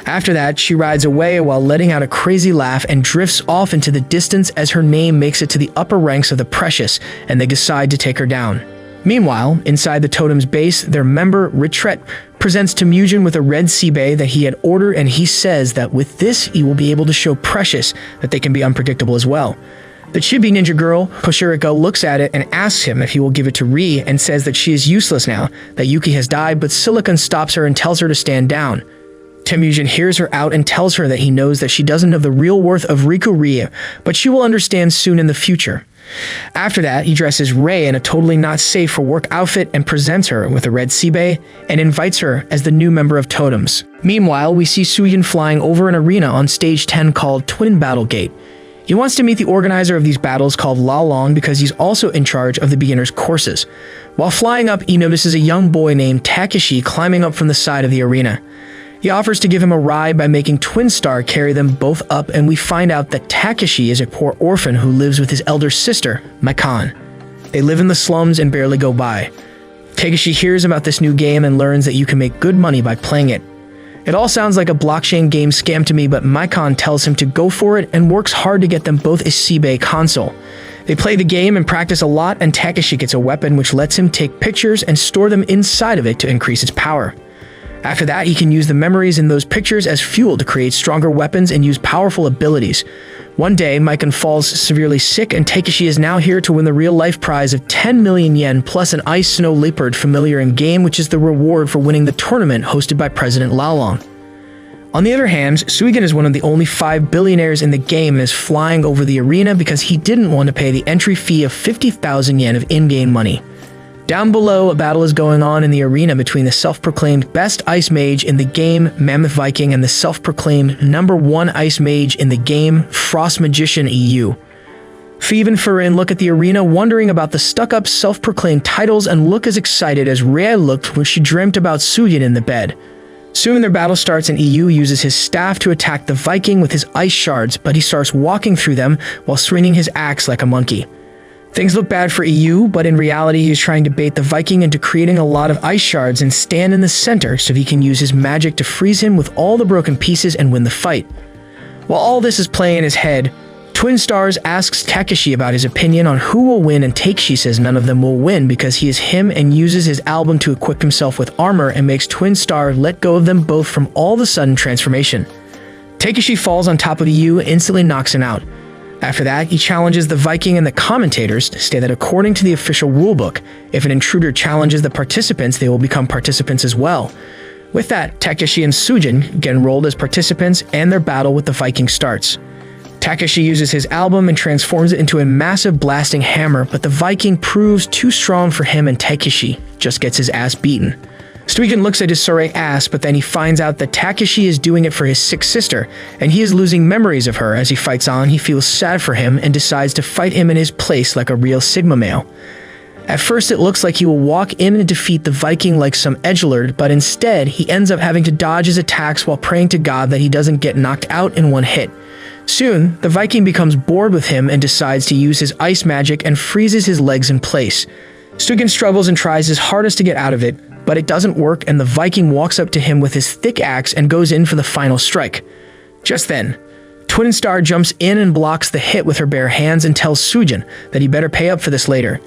After that, she rides away while letting out a crazy laugh and drifts off into the distance as her name makes it to the upper ranks of the Precious, and they decide to take her down. Meanwhile, inside the totem's base, their member, Retret, presents Temujin with a red Seibei that he had ordered, and he says that with this, he will be able to show Precious that they can be unpredictable as well. The chibi ninja girl, Hoshirika, looks at it and asks him if he will give it to Ri, and says that she is useless now, that Yuki has died, but Silicon stops her and tells her to stand down. Temujin hears her out and tells her that he knows that she doesn't know the real worth of Riku Ri, but she will understand soon in the future. After that, he dresses Rei in a totally not safe for work outfit and presents her with a red Seibei and invites her as the new member of Totems. Meanwhile, we see Suigen flying over an arena on stage 10 called Twin Battle Gate. He wants to meet the organizer of these battles called La Long because he's also in charge of the beginner's courses. While flying up, he notices a young boy named Takeshi climbing up from the side of the arena. He offers to give him a ride by making Twin Star carry them both up, and we find out that Takeshi is a poor orphan who lives with his elder sister, Makan. They live in the slums and barely go by. Takeshi hears about this new game and learns that you can make good money by playing it. It all sounds like a blockchain game scam to me, but Makan tells him to go for it and works hard to get them both a Seibei console. They play the game and practice a lot, and Takeshi gets a weapon which lets him take pictures and store them inside of it to increase its power. After that, he can use the memories in those pictures as fuel to create stronger weapons and use powerful abilities. One day, Makan falls severely sick, and Takeshi is now here to win the real-life prize of 10 million yen plus an ice snow leopard familiar in-game, which is the reward for winning the tournament hosted by President Laolong. On the other hand, Suigen is one of the only 5 billionaires in the game and is flying over the arena because he didn't want to pay the entry fee of 50,000 yen of in-game money. Down below, a battle is going on in the arena between the self-proclaimed best ice mage in the game, Mammoth Viking, and the self-proclaimed #1 ice mage in the game, Frost Magician EU. Phoebe and Farron look at the arena wondering about the stuck-up self-proclaimed titles and look as excited as Rhea looked when she dreamt about Suigen in the bed. Soon their battle starts and EU uses his staff to attack the Viking with his ice shards, but he starts walking through them while swinging his axe like a monkey. Things look bad for EU, but in reality he is trying to bait the Viking into creating a lot of ice shards and stand in the center so he can use his magic to freeze him with all the broken pieces and win the fight. While all this is playing in his head, Twin Stars asks Takeshi about his opinion on who will win, and Takeshi says none of them will win because he is him, and uses his album to equip himself with armor and makes Twin Star let go of them both from all the sudden transformation. Takeshi falls on top of Yu and instantly knocks him out. After that, he challenges the Viking and the commentators to state that according to the official rulebook, if an intruder challenges the participants, they will become participants as well. With that, Takeshi and Sujin get enrolled as participants and their battle with the Viking starts. Takeshi uses his album and transforms it into a massive blasting hammer, but the Viking proves too strong for him and Takeshi just gets his ass beaten. Suigen looks at his sorry ass, but then he finds out that Takeshi is doing it for his sick sister, and he is losing memories of her. As he fights on, he feels sad for him and decides to fight him in his place like a real Sigma male. At first, it looks like he will walk in and defeat the Viking like some edgelord, but instead, he ends up having to dodge his attacks while praying to God that he doesn't get knocked out in one hit. Soon, the Viking becomes bored with him and decides to use his ice magic and freezes his legs in place. Suigen struggles and tries his hardest to get out of it, but it doesn't work, and the Viking walks up to him with his thick axe and goes in for the final strike. Just then, Twin Star jumps in and blocks the hit with her bare hands and tells Suigen that he better pay up for this later.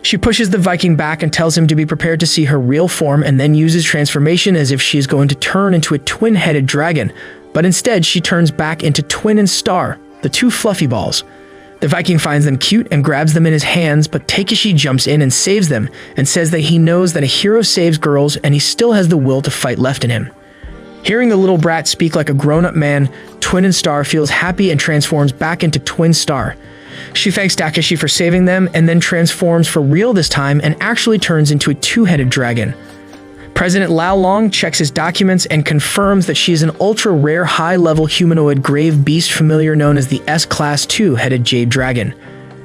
She pushes the Viking back and tells him to be prepared to see her real form, and then uses transformation as if she is going to turn into a twin-headed dragon, but instead she turns back into Twin and Star, the two fluffy balls. The Viking finds them cute and grabs them in his hands, but Takeshi jumps in and saves them and says that he knows that a hero saves girls and he still has the will to fight left in him. Hearing the little brat speak like a grown-up man, Twin and Star feels happy and transforms back into Twin Star. She thanks Takeshi for saving them and then transforms for real this time and actually turns into a two-headed dragon. President Lao Long checks his documents and confirms that she is an ultra-rare high-level humanoid grave beast familiar known as the S-Class 2-headed Jade Dragon.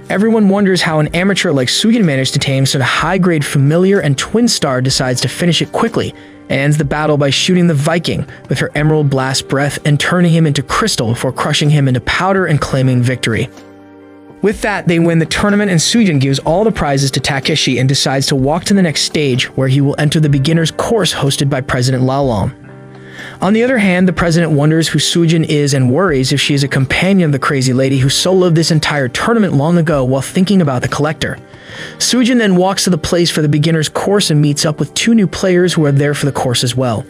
Everyone wonders how an amateur like Suigen managed to tame such a high-grade familiar, and Twin Star decides to finish it quickly and ends the battle by shooting the Viking with her Emerald Blast breath and turning him into crystal before crushing him into powder and claiming victory. With that, they win the tournament and Suigen gives all the prizes to Takeshi and decides to walk to the next stage where he will enter the beginner's course hosted by President Lao Long. On the other hand, the president wonders who Suigen is and worries if she is a companion of the crazy lady who soloed this entire tournament long ago while thinking about the collector. Suigen then walks to the place for the beginner's course and meets up with two new players who are there for the course as well.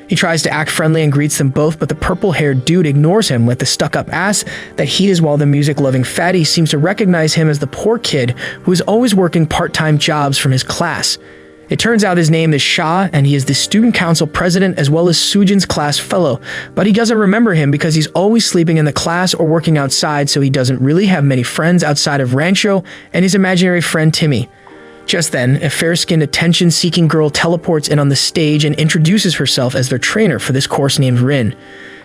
He tries to act friendly and greets them both, but the purple-haired dude ignores him like the stuck-up ass that he is, while the music-loving fatty seems to recognize him as the poor kid who is always working part-time jobs from his class. It turns out his name is Sha, and he is the student council president as well as Suigen's class fellow, but he doesn't remember him because he's always sleeping in the class or working outside, so he doesn't really have many friends outside of Rancho and his imaginary friend Timmy. Just then, a fair-skinned, attention-seeking girl teleports in on the stage and introduces herself as their trainer for this course named Rin.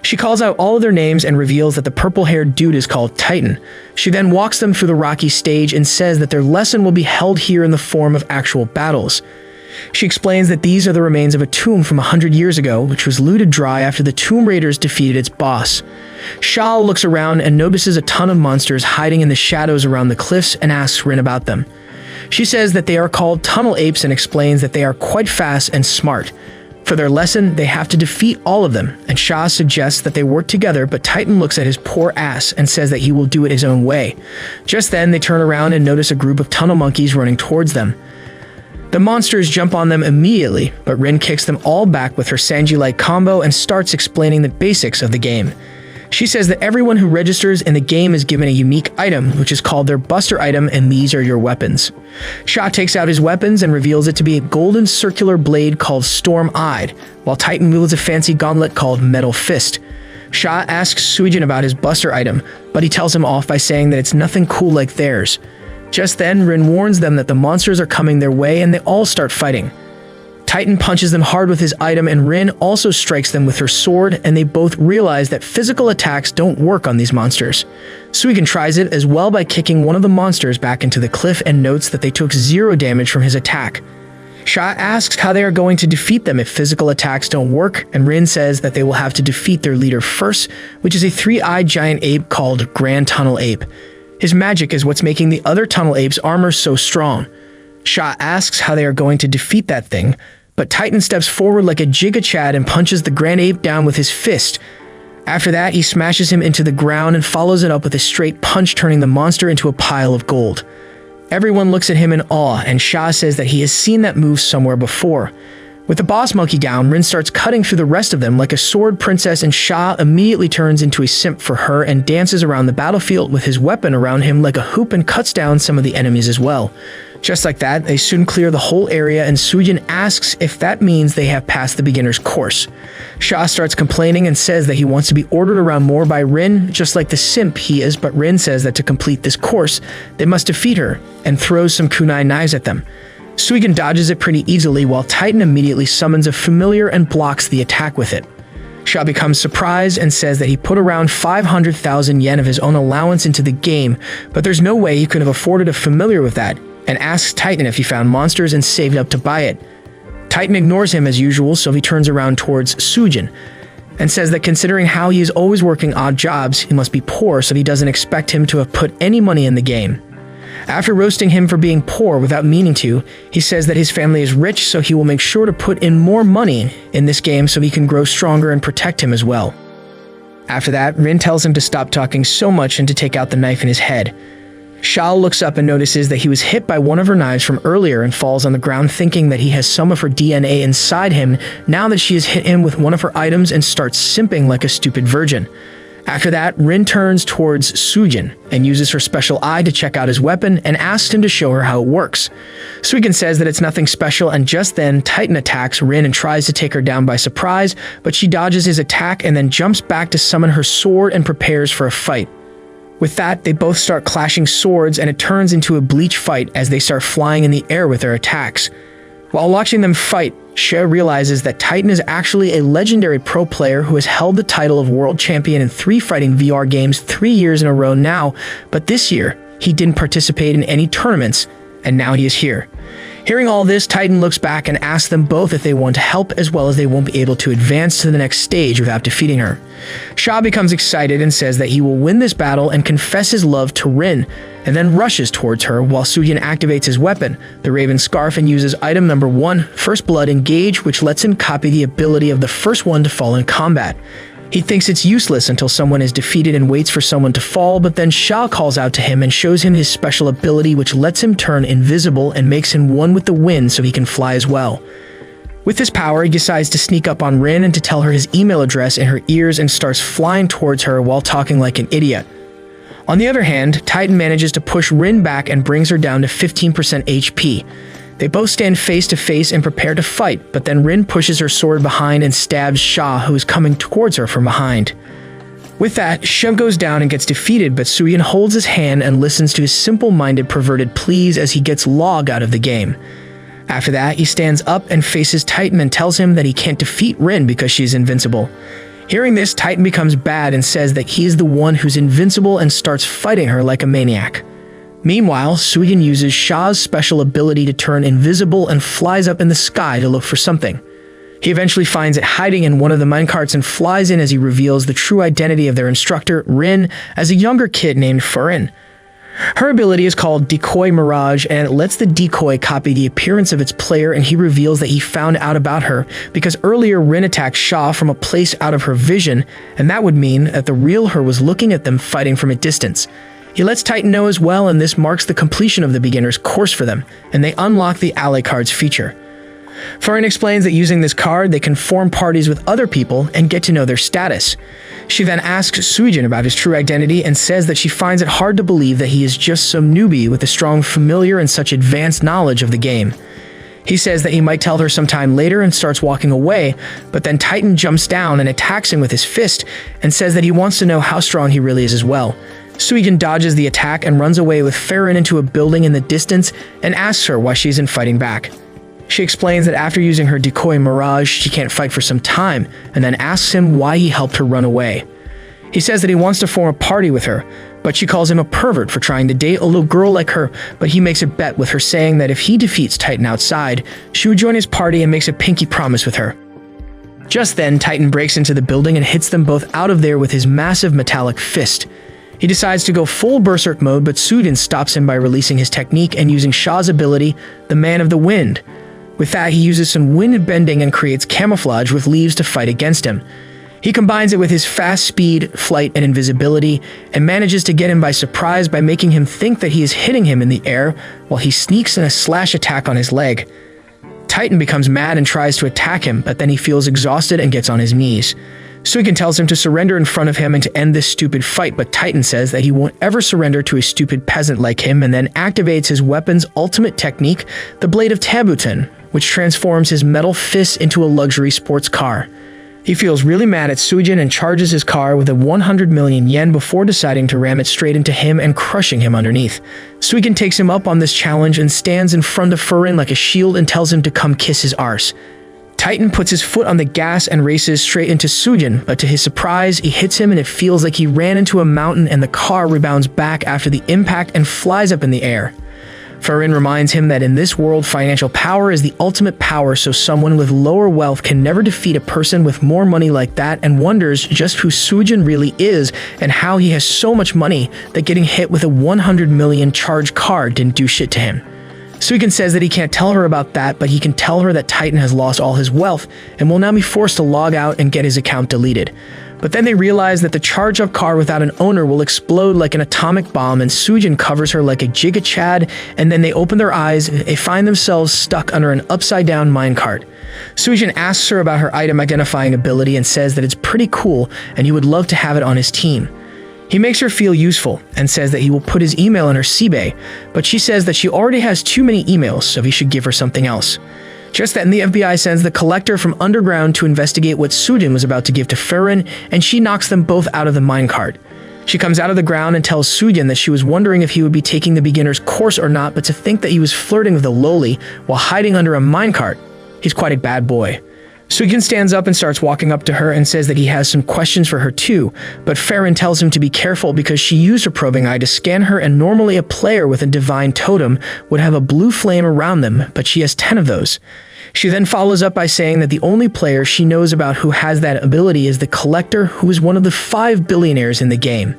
She calls out all of their names and reveals that the purple-haired dude is called Titan. She then walks them through the rocky stage and says that their lesson will be held here in the form of actual battles. She explains that these are the remains of a tomb from 100 years ago, which was looted dry after the Tomb Raiders defeated its boss. Sha looks around and notices a ton of monsters hiding in the shadows around the cliffs and asks Rin about them. She says that they are called tunnel apes and explains that they are quite fast and smart. For their lesson, they have to defeat all of them, and Sha suggests that they work together, but Titan looks at his poor ass and says that he will do it his own way. Just then, they turn around and notice a group of tunnel monkeys running towards them. The monsters jump on them immediately, but Rin kicks them all back with her Sanji-like combo and starts explaining the basics of the game. She says that everyone who registers in the game is given a unique item, which is called their Buster item, and these are your weapons. Sha takes out his weapons and reveals it to be a golden circular blade called Storm-Eyed, while Titan wields a fancy gauntlet called Metal Fist. Sha asks Suigen about his Buster item, but he tells him off by saying that it's nothing cool like theirs. Just then, Rin warns them that the monsters are coming their way and they all start fighting. Titan punches them hard with his item and Rin also strikes them with her sword, and they both realize that physical attacks don't work on these monsters. Suigen tries it as well by kicking one of the monsters back into the cliff and notes that they took 0 damage from his attack. Sha asks how they are going to defeat them if physical attacks don't work, and Rin says that they will have to defeat their leader first, which is a 3-eyed giant ape called Grand Tunnel Ape. His magic is what's making the other Tunnel Apes' armor so strong. Sha asks how they are going to defeat that thing, but Titan steps forward like a Giga Chad and punches the Grand Ape down with his fist. After that, he smashes him into the ground and follows it up with a straight punch, turning the monster into a pile of gold. Everyone looks at him in awe, and Sha says that he has seen that move somewhere before. With the boss monkey down, Rin starts cutting through the rest of them like a sword princess, and Sha immediately turns into a simp for her and dances around the battlefield with his weapon around him like a hoop and cuts down some of the enemies as well. Just like that, they soon clear the whole area, and Sujin asks if that means they have passed the beginner's course. Sha starts complaining and says that he wants to be ordered around more by Rin, just like the simp he is, but Rin says that to complete this course, they must defeat her, and throws some kunai knives at them. Suigen dodges it pretty easily, while Titan immediately summons a familiar and blocks the attack with it. Sha becomes surprised and says that he put around 500,000 yen of his own allowance into the game, but there's no way he could have afforded a familiar with that, and asks Titan if he found monsters and saved up to buy it. Titan ignores him as usual, so he turns around towards Sujin and says that considering how he is always working odd jobs, he must be poor, so he doesn't expect him to have put any money in the game. After roasting him for being poor without meaning to, he says that his family is rich, so he will make sure to put in more money in this game so he can grow stronger and protect him as well. After that, Rin tells him to stop talking so much and to take out the knife in his head. Sha looks up and notices that he was hit by one of her knives from earlier and falls on the ground, thinking that he has some of her DNA inside him now that she has hit him with one of her items, and starts simping like a stupid virgin. After that, Rin turns towards Sujin and uses her special eye to check out his weapon and asks him to show her how it works. Sujin says that it's nothing special, and just then Titan attacks Rin and tries to take her down by surprise, but she dodges his attack and then jumps back to summon her sword and prepares for a fight. With that, they both start clashing swords, and it turns into a bleach fight as they start flying in the air with their attacks. While watching them fight, Sha realizes that Titan is actually a legendary pro player who has held the title of world champion in 3 fighting VR games 3 years in a row now, but this year, he didn't participate in any tournaments, and now he is here. Hearing all this, Titan looks back and asks them both if they want to help, as well as they won't be able to advance to the next stage without defeating her. Sha becomes excited and says that he will win this battle and confess his love to Rin, and then rushes towards her while Sujin activates his weapon, the Raven Scarf, and uses item number 1, First Blood Engage, which lets him copy the ability of the first one to fall in combat. He thinks it's useless until someone is defeated and waits for someone to fall, but then Sha calls out to him and shows him his special ability, which lets him turn invisible and makes him one with the wind so he can fly as well. With this power, he decides to sneak up on Rin and to tell her his email address in her ears and starts flying towards her while talking like an idiot. On the other hand, Titan manages to push Rin back and brings her down to 15% HP. They both stand face to face and prepare to fight, but then Rin pushes her sword behind and stabs Sha, who is coming towards her from behind. With that, Sha goes down and gets defeated, but Suyin holds his hand and listens to his simple-minded perverted pleas as he gets Log out of the game. After that, he stands up and faces Titan and tells him that he can't defeat Rin because she's invincible. Hearing this, Titan becomes bad and says that he is the one who's invincible and starts fighting her like a maniac. Meanwhile, Suyin uses Sha's special ability to turn invisible and flies up in the sky to look for something. He eventually finds it hiding in one of the minecarts and flies in as he reveals the true identity of their instructor, Rin, as a younger kid named Furin. Her ability is called Decoy Mirage, and it lets the decoy copy the appearance of its player, and he reveals that he found out about her because earlier Rin attacked Sha from a place out of her vision, and that would mean that the real her was looking at them fighting from a distance. He lets Titan know as well, and this marks the completion of the beginner's course for them, and they unlock the Ally Cards feature. Furin explains that using this card, they can form parties with other people and get to know their status. She then asks Suijin about his true identity and says that she finds it hard to believe that he is just some newbie with a strong familiar and such advanced knowledge of the game. He says that he might tell her sometime later and starts walking away, but then Titan jumps down and attacks him with his fist and says that he wants to know how strong he really is as well. Suijin dodges the attack and runs away with Furin into a building in the distance and asks her why she isn't fighting back. She explains that after using her Decoy Mirage, she can't fight for some time, and then asks him why he helped her run away. He says that he wants to form a party with her, but she calls him a pervert for trying to date a little girl like her, but he makes a bet with her saying that if he defeats Titan outside, she would join his party and makes a pinky promise with her. Just then, Titan breaks into the building and hits them both out of there with his massive metallic fist. He decides to go full berserk mode, but Suijin stops him by releasing his technique and using Sha's ability, the Man of the Wind. With that, he uses some wind bending and creates camouflage with leaves to fight against him. He combines it with his fast speed, flight, and invisibility, and manages to get him by surprise by making him think that he is hitting him in the air while he sneaks in a slash attack on his leg. Titan becomes mad and tries to attack him, but then he feels exhausted and gets on his knees. Suigen tells him to surrender in front of him and to end this stupid fight, but Titan says that he won't ever surrender to a stupid peasant like him and then activates his weapon's ultimate technique, the Blade of Tabutin, which transforms his metal fists into a luxury sports car. He feels really mad at Suigen and charges his car with a 100 million yen before deciding to ram it straight into him and crushing him underneath. Suigen takes him up on this challenge and stands in front of Furin like a shield and tells him to come kiss his arse. Titan puts his foot on the gas and races straight into Suigen, but to his surprise, he hits him and it feels like he ran into a mountain and the car rebounds back after the impact and flies up in the air. Furin reminds him that in this world, financial power is the ultimate power, so someone with lower wealth can never defeat a person with more money like that, and wonders just who Suigen really is and how he has so much money that getting hit with a 100 million charged car didn't do shit to him. Suigen says that he can't tell her about that, but he can tell her that Titan has lost all his wealth and will now be forced to log out and get his account deleted. But then they realize that the charged-up car without an owner will explode like an atomic bomb, and Suigen covers her like a Giga Chad, and then they open their eyes and they find themselves stuck under an upside-down minecart. Suigen asks her about her item identifying ability and says that it's pretty cool and he would love to have it on his team. He makes her feel useful and says that he will put his email in her C-Bay, but she says that she already has too many emails, so he should give her something else. Just then, the FBI sends the Collector from underground to investigate what Suigen was about to give to Furin, and she knocks them both out of the minecart. She comes out of the ground and tells Suigen that she was wondering if he would be taking the beginner's course or not, but to think that he was flirting with a loli while hiding under a minecart. He's quite a bad boy. Suigen stands up and starts walking up to her and says that he has some questions for her too, but Furin tells him to be careful because she used her probing eye to scan her, and normally a player with a divine totem would have a blue flame around them, but she has 10 of those. She then follows up by saying that the only player she knows about who has that ability is the Collector, who is one of the 5 billionaires in the game.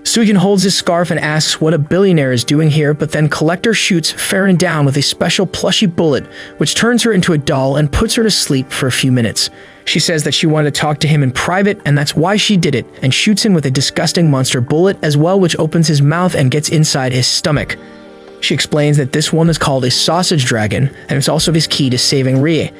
Suigen holds his scarf and asks what a billionaire is doing here, but then Collector shoots Furin down with a special plushy bullet, which turns her into a doll and puts her to sleep for a few minutes. She says that she wanted to talk to him in private, and that's why she did it, and shoots him with a disgusting monster bullet as well, which opens his mouth and gets inside his stomach. She explains that this one is called a sausage dragon, and it's also his key to saving Rie.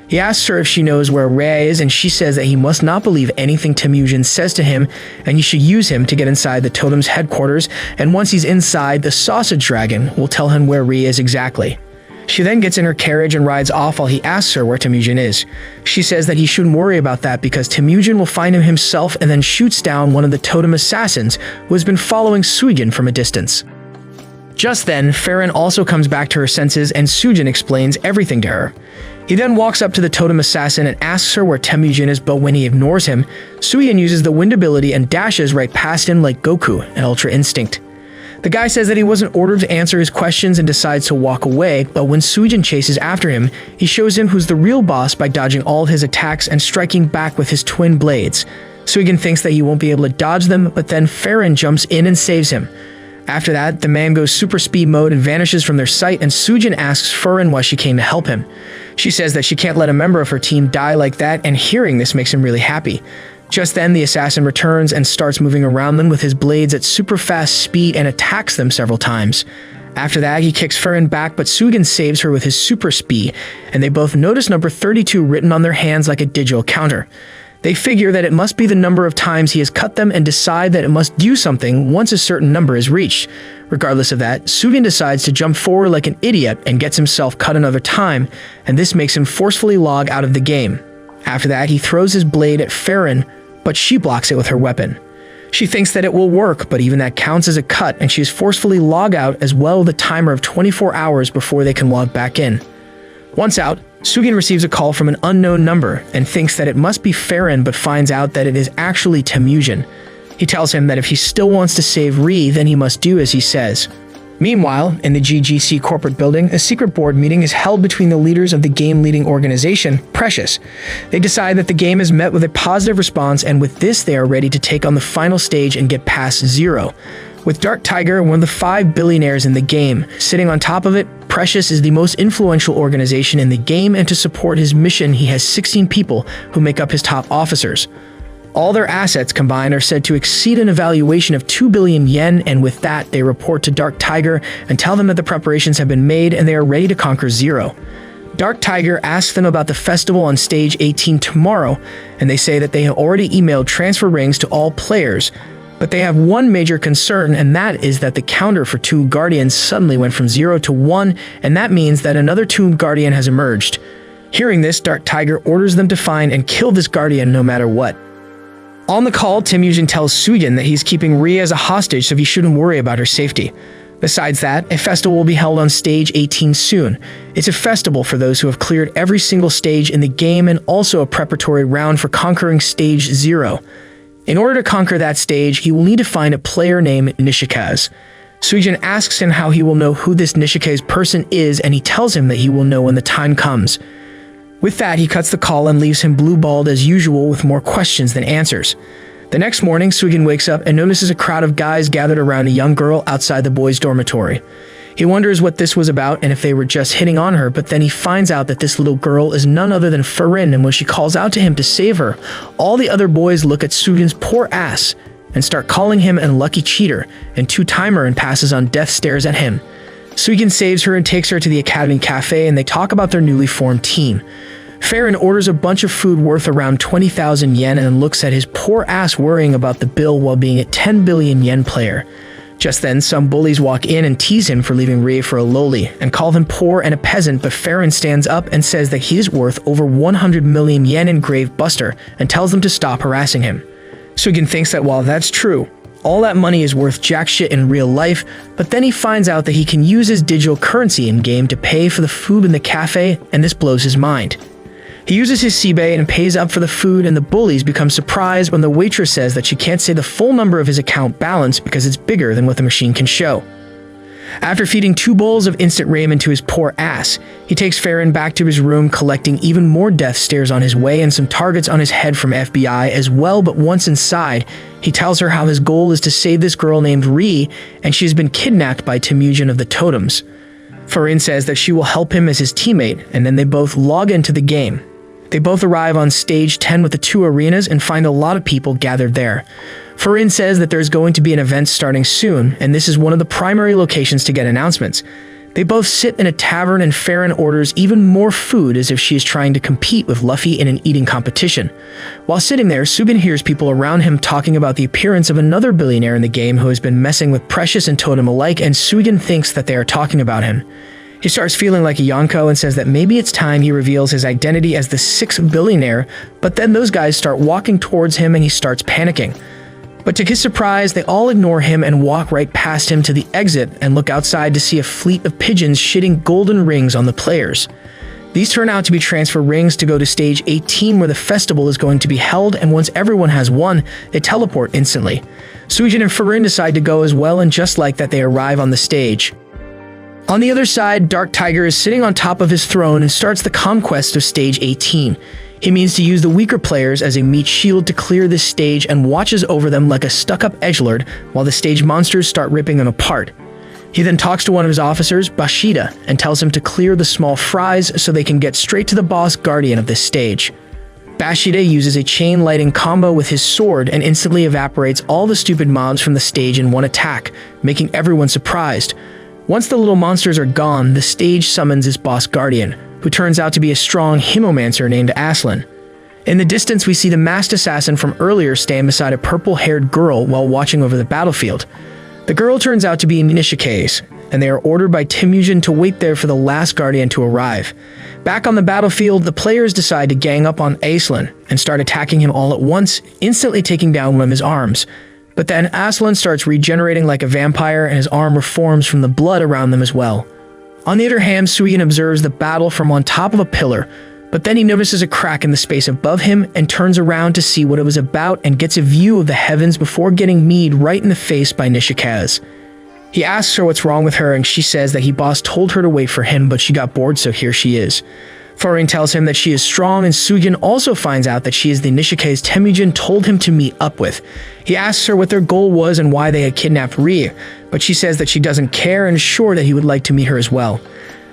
He asks her if she knows where Rie is, and she says that he must not believe anything Temujin says to him, and he should use him to get inside the totem's headquarters, and once he's inside, the sausage dragon will tell him where Rie is exactly. She then gets in her carriage and rides off while he asks her where Temujin is. She says that he shouldn't worry about that because Temujin will find him himself, and then shoots down one of the totem assassins who has been following Suigen from a distance. Just then, Furin also comes back to her senses, and Suigen explains everything to her. He then walks up to the totem assassin and asks her where Temujin is, but when he ignores him, Suigen uses the wind ability and dashes right past him like Goku at Ultra Instinct. The guy says that he wasn't ordered to answer his questions and decides to walk away, but when Suigen chases after him, he shows him who's the real boss by dodging all of his attacks and striking back with his twin blades. Suigen thinks that he won't be able to dodge them, but then Furin jumps in and saves him. After that, the man goes super speed mode and vanishes from their sight, and Suigen asks Furin why she came to help him. She says that she can't let a member of her team die like that, and hearing this makes him really happy. Just then, the assassin returns and starts moving around them with his blades at super fast speed and attacks them several times. After that, he kicks Furin back, but Suigen saves her with his super speed, and they both notice number 32 written on their hands like a digital counter. They figure that it must be the number of times he has cut them and decide that it must do something once a certain number is reached. Regardless of that, Suigen decides to jump forward like an idiot and gets himself cut another time, and this makes him forcefully log out of the game. After that, he throws his blade at Furin, but she blocks it with her weapon. She thinks that it will work, but even that counts as a cut, and she is forcefully log out as well with a timer of 24 hours before they can log back in. Once out, Suigen receives a call from an unknown number and thinks that it must be Furin, but finds out that it is actually Temujin. He tells him that if he still wants to save Rie, then he must do as he says. Meanwhile, in the GGC corporate building, a secret board meeting is held between the leaders of the game-leading organization, Precious. They decide that the game has met with a positive response, and with this they are ready to take on the final stage and get past Zero. With Dark Tiger, one of the 5 billionaires in the game, sitting on top of it, Precious is the most influential organization in the game, and to support his mission he has 16 people who make up his top officers. All their assets combined are said to exceed an evaluation of 2 billion yen, and with that they report to Dark Tiger and tell them that the preparations have been made and they are ready to conquer Zero. Dark Tiger asks them about the festival on stage 18 tomorrow, and they say that they have already emailed transfer rings to all players, but they have one major concern, and that is that the counter for Tomb Guardians suddenly went from 0 to 1, and that means that another Tomb Guardian has emerged. Hearing this, Dark Tiger orders them to find and kill this Guardian no matter what. On the call, Temujin tells Suyin that he's keeping Rie as a hostage, so he shouldn't worry about her safety. Besides that, a festival will be held on stage 18 soon. It's a festival for those who have cleared every single stage in the game and also a preparatory round for conquering stage 0. In order to conquer that stage, he will need to find a player named Nishikaz. Suijin asks him how he will know who this Nishikaz person is, and he tells him that he will know when the time comes. With that, he cuts the call and leaves him blue-balled as usual with more questions than answers. The next morning, Suigin wakes up and notices a crowd of guys gathered around a young girl outside the boys' dormitory. He wonders what this was about and if they were just hitting on her, but then he finds out that this little girl is none other than Farin, and when she calls out to him to save her, all the other boys look at Suigin's poor ass and start calling him an unlucky cheater and two-timer and passes on death stares at him. Suigin saves her and takes her to the Academy Cafe, and they talk about their newly formed team. Farron orders a bunch of food worth around 20,000 yen and looks at his poor ass worrying about the bill while being a 10 billion yen player. Just then, some bullies walk in and tease him for leaving Rie for a lowly and call him poor and a peasant, but Farron stands up and says that he is worth over 100 million yen in Grave Buster and tells them to stop harassing him. Suigin thinks that while that's true, all that money is worth jack shit in real life, but then he finds out that he can use his digital currency in-game to pay for the food in the cafe, and this blows his mind. He uses his Seibei and pays up for the food, and the bullies become surprised when the waitress says that she can't say the full number of his account balance because it's bigger than what the machine can show. After feeding 2 bowls of instant ramen to his poor ass, he takes Farron back to his room, collecting even more death stares on his way and some targets on his head from FBI as well, but once inside, he tells her how his goal is to save this girl named Rie, and she has been kidnapped by Temujin of the Totems. Farron says that she will help him as his teammate, and then they both log into the game. They both arrive on stage 10 with the 2 arenas and find a lot of people gathered there. Farron says that there's going to be an event starting soon, and this is one of the primary locations to get announcements. They both sit in a tavern, and Farron orders even more food as if she is trying to compete with Luffy in an eating competition. While sitting there, Sugen hears people around him talking about the appearance of another billionaire in the game who has been messing with Precious and Totem alike, and Sugen thinks that they are talking about him. He starts feeling like a Yonko and says that maybe it's time he reveals his identity as the 6th billionaire, but then those guys start walking towards him and he starts panicking. But to his surprise, they all ignore him and walk right past him to the exit and look outside to see a fleet of pigeons shitting golden rings on the players. These turn out to be transfer rings to go to stage 18 where the festival is going to be held, and once everyone has one, they teleport instantly. Suijin and Farron decide to go as well, and just like that they arrive on the stage. On the other side, Dark Tiger is sitting on top of his throne and starts the conquest of stage 18. He means to use the weaker players as a meat shield to clear this stage and watches over them like a stuck-up edgelord while the stage monsters start ripping them apart. He then talks to one of his officers, Bashida, and tells him to clear the small fries so they can get straight to the boss guardian of this stage. Bashida uses a chain lighting combo with his sword and instantly evaporates all the stupid mobs from the stage in one attack, making everyone surprised. Once the little monsters are gone, the stage summons its boss guardian, who turns out to be a strong Himomancer named Aslan. In the distance, we see the masked assassin from earlier stand beside a purple-haired girl while watching over the battlefield. The girl turns out to be Nishikaz, and they are ordered by Temujin to wait there for the last guardian to arrive. Back on the battlefield, the players decide to gang up on Aslan and start attacking him all at once, instantly taking down one of his arms. But then Aslan starts regenerating like a vampire, and his arm reforms from the blood around them as well. On the other hand, Suigen observes the battle from on top of a pillar, but then he notices a crack in the space above him and turns around to see what it was about and gets a view of the heavens before getting kneed right in the face by Nishikaz. He asks her what's wrong with her, and she says that boss told her to wait for him, but she got bored, so here she is. Farron tells him that she is strong, and Sugen also finds out that she is the Nishikaz Temujin told him to meet up with. He asks her what their goal was and why they had kidnapped Rie, but she says that she doesn't care and is sure that he would like to meet her as well.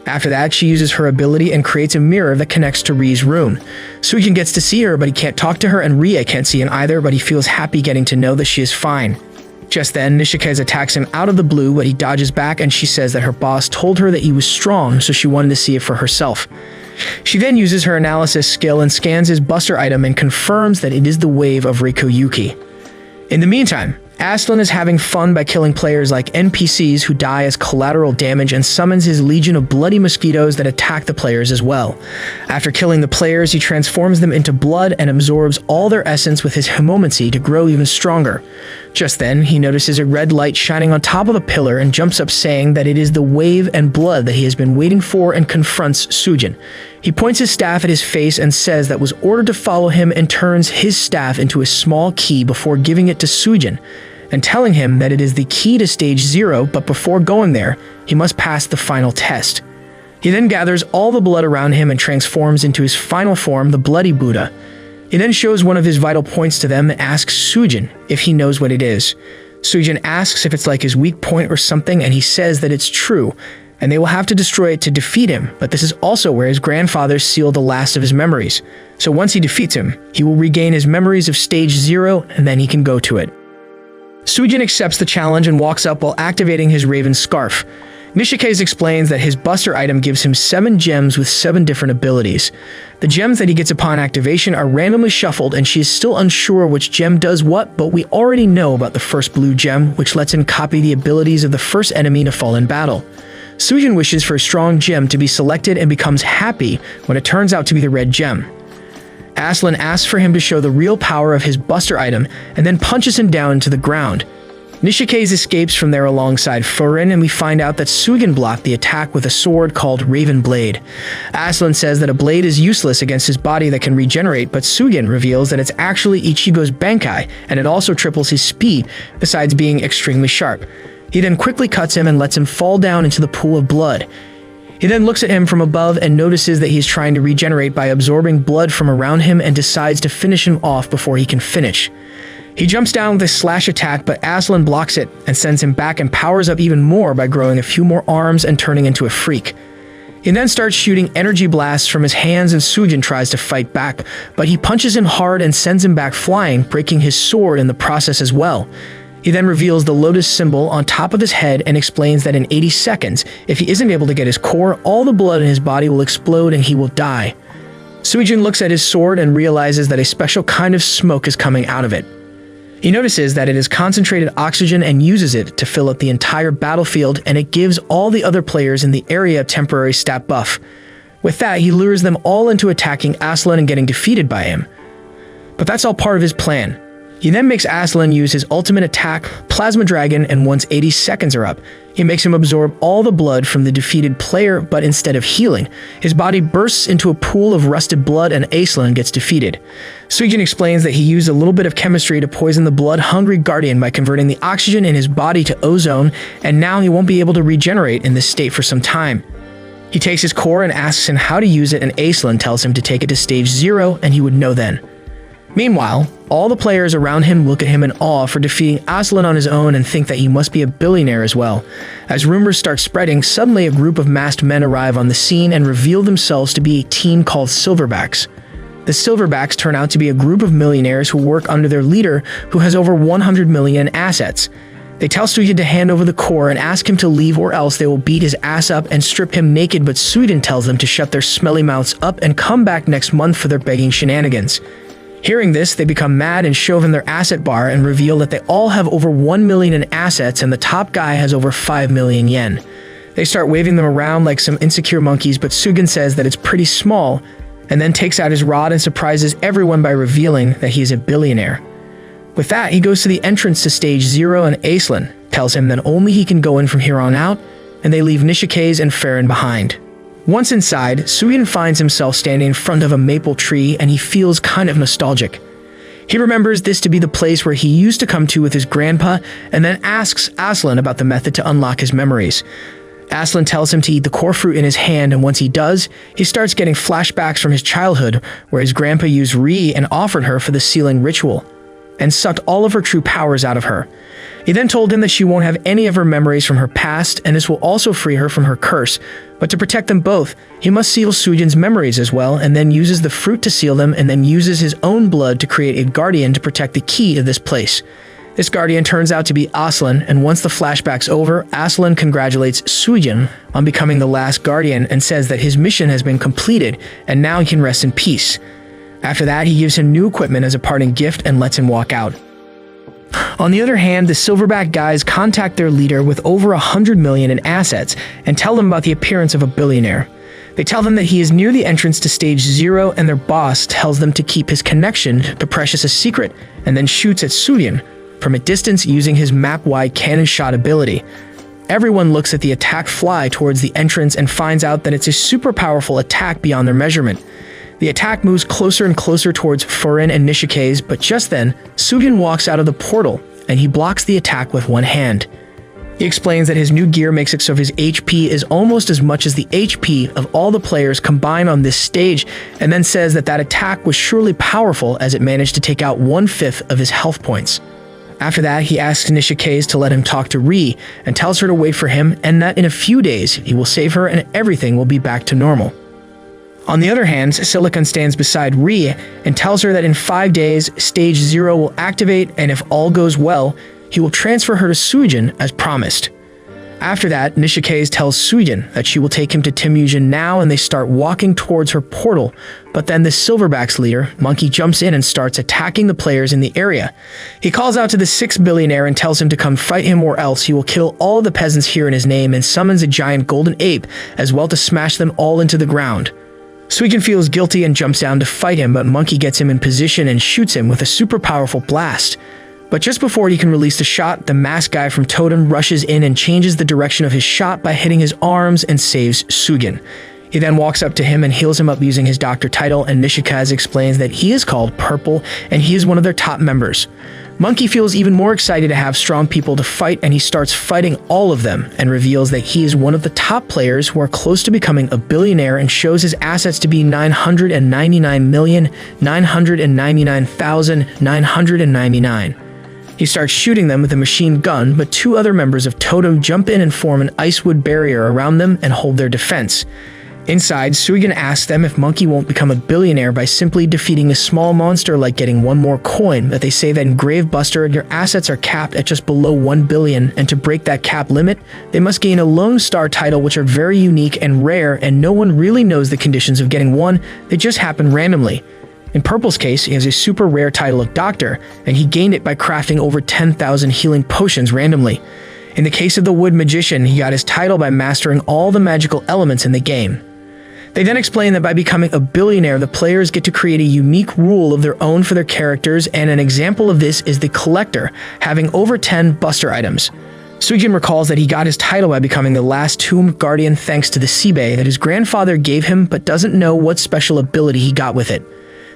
After that, she uses her ability and creates a mirror that connects to Rie's room. Sugen gets to see her, but he can't talk to her, and Rie can't see him either, but he feels happy getting to know that she is fine. Just then, Nishikaz attacks him out of the blue, but he dodges back, and she says that her boss told her that he was strong, so she wanted to see it for herself. She then uses her analysis skill and scans his buster item and confirms that it is the wave of Rikoyuki. In the meantime, Aslan is having fun by killing players like NPCs who die as collateral damage and summons his legion of bloody mosquitoes that attack the players as well. After killing the players, he transforms them into blood and absorbs all their essence with his Himomancy to grow even stronger. Just then, he notices a red light shining on top of a pillar and jumps up saying that it is the wave and blood that he has been waiting for and confronts Sujin. He points his staff at his face and says that was ordered to follow him and turns his staff into a small key before giving it to Sujin and telling him that it is the key to stage 0, but before going there, he must pass the final test. He then gathers all the blood around him and transforms into his final form, the Bloody Buddha. He then shows one of his vital points to them and asks Sujin if he knows what it is. Sujin asks if it's like his weak point or something, and he says that it's true, and they will have to destroy it to defeat him, but this is also where his grandfather sealed the last of his memories. So once he defeats him, he will regain his memories of stage 0, and then he can go to it. Sujin accepts the challenge and walks up while activating his Raven Scarf. Nishikai's explains that his buster item gives him 7 gems with 7 different abilities. The gems that he gets upon activation are randomly shuffled, and she is still unsure which gem does what, but we already know about the first blue gem, which lets him copy the abilities of the first enemy to fall in battle. Sujin wishes for a strong gem to be selected and becomes happy when it turns out to be the red gem. Aslan asks for him to show the real power of his buster item and then punches him down to the ground. Nishikai's escapes from there alongside Furin, and we find out that Sujin blocked the attack with a sword called Raven Blade. Aslan says that a blade is useless against his body that can regenerate, but Sujin reveals that it's actually Ichigo's Bankai, and it also triples his speed, besides being extremely sharp. He then quickly cuts him and lets him fall down into the pool of blood. He then looks at him from above and notices that he's trying to regenerate by absorbing blood from around him and decides to finish him off before he can finish. He jumps down with a slash attack, but Aslan blocks it and sends him back and powers up even more by growing a few more arms and turning into a freak. He then starts shooting energy blasts from his hands, and Sujin tries to fight back, but he punches him hard and sends him back flying, breaking his sword in the process as well. He then reveals the lotus symbol on top of his head and explains that in 80 seconds, if he isn't able to get his core, all the blood in his body will explode and he will die. Sujin looks at his sword and realizes that a special kind of smoke is coming out of it. He notices that it is concentrated oxygen and uses it to fill up the entire battlefield, and it gives all the other players in the area a temporary stat buff. With that, he lures them all into attacking Aslan and getting defeated by him. But that's all part of his plan. He then makes Aslan use his ultimate attack, Plasma Dragon, and once 80 seconds are up, he makes him absorb all the blood from the defeated player, but instead of healing, his body bursts into a pool of rusted blood and Aslan gets defeated. Sujin explains that he used a little bit of chemistry to poison the blood-hungry guardian by converting the oxygen in his body to ozone, and now he won't be able to regenerate in this state for some time. He takes his core and asks him how to use it, and Aslan tells him to take it to stage 0 and he would know then. Meanwhile, all the players around him look at him in awe for defeating Aslan on his own and think that he must be a billionaire as well. As rumors start spreading, suddenly a group of masked men arrive on the scene and reveal themselves to be a team called Silverbacks. The Silverbacks turn out to be a group of millionaires who work under their leader, who has over 100 million in assets. They tell Sujin to hand over the core and ask him to leave, or else they will beat his ass up and strip him naked, but Sujin tells them to shut their smelly mouths up and come back next month for their begging shenanigans. Hearing this, they become mad and show him their asset bar and reveal that they all have over 1 million in assets and the top guy has over 5 million yen. They start waving them around like some insecure monkeys, but Sujin says that it's pretty small and then takes out his rod and surprises everyone by revealing that he is a billionaire. With that, he goes to the entrance to stage 0 and Aslan tells him that only he can go in from here on out, and they leave Nishikai's and Farron behind. Once inside, Sujin finds himself standing in front of a maple tree and he feels kind of nostalgic. He remembers this to be the place where he used to come to with his grandpa and then asks Aslan about the method to unlock his memories. Aslan tells him to eat the core fruit in his hand, and once he does, he starts getting flashbacks from his childhood where his grandpa used Ri and offered her for the sealing ritual and sucked all of her true powers out of her. He then told him that she won't have any of her memories from her past, and this will also free her from her curse. But to protect them both, he must seal Sujin's memories as well, and then uses the fruit to seal them, and then uses his own blood to create a guardian to protect the key to this place. This guardian turns out to be Aslan, and once the flashback's over, Aslan congratulates Sujin on becoming the last guardian and says that his mission has been completed and now he can rest in peace. After that, he gives him new equipment as a parting gift and lets him walk out. On the other hand, the Silverback guys contact their leader with over 100 million in assets and tell them about the appearance of a billionaire. They tell them that he is near the entrance to Stage 0 and their boss tells them to keep his connection to Precious a secret and then shoots at Sujin from a distance using his map-wide cannon shot ability. Everyone looks at the attack fly towards the entrance and finds out that it's a super powerful attack beyond their measurement. The attack moves closer and closer towards Furin and Nishikaze, but just then, Sujin walks out of the portal and he blocks the attack with one hand. He explains that his new gear makes it so his HP is almost as much as the HP of all the players combined on this stage, and then says that that attack was surely powerful as it managed to take out 1/5 of his health points. After that, he asks Nishikaze to let him talk to Ri and tells her to wait for him and that in a few days he will save her and everything will be back to normal. On the other hand, Silicon stands beside Ri and tells her that in 5 days, Stage 0 will activate and if all goes well, he will transfer her to Sujin as promised. After that, Nishikaze tells Sujin that she will take him to Temujin now and they start walking towards her portal, but then the Silverback's leader, Monkey, jumps in and starts attacking the players in the area. He calls out to the 6th billionaire and tells him to come fight him or else he will kill all of the peasants here in his name and summons a giant golden ape as well to smash them all into the ground. Sujin feels guilty and jumps down to fight him, but Monkey gets him in position and shoots him with a super powerful blast. But just before he can release the shot, the masked guy from Totem rushes in and changes the direction of his shot by hitting his arms and saves Sujin. He then walks up to him and heals him up using his doctor title, and Nishikaze explains that he is called Purple and he is one of their top members. Monkey feels even more excited to have strong people to fight and he starts fighting all of them and reveals that he is one of the top players who are close to becoming a billionaire and shows his assets to be 999,999,999. He starts shooting them with a machine gun, but 2 other members of Totem jump in and form an icewood barrier around them and hold their defense. Inside, Sujin asks them if Monkey won't become a billionaire by simply defeating a small monster like getting 1 more coin, but they say that in Gravebuster your assets are capped at just below 1 billion, and to break that cap limit, they must gain a Lone Star title which are very unique and rare and no one really knows the conditions of getting one, they just happen randomly. In Purple's case, he has a super rare title of Doctor, and he gained it by crafting over 10,000 healing potions randomly. In the case of the Wood Magician, he got his title by mastering all the magical elements in the game. They then explain that by becoming a billionaire, the players get to create a unique rule of their own for their characters, and an example of this is the Collector, having over 10 Buster items. Sujin recalls that he got his title by becoming the last Tomb Guardian thanks to the Seabay that his grandfather gave him but doesn't know what special ability he got with it.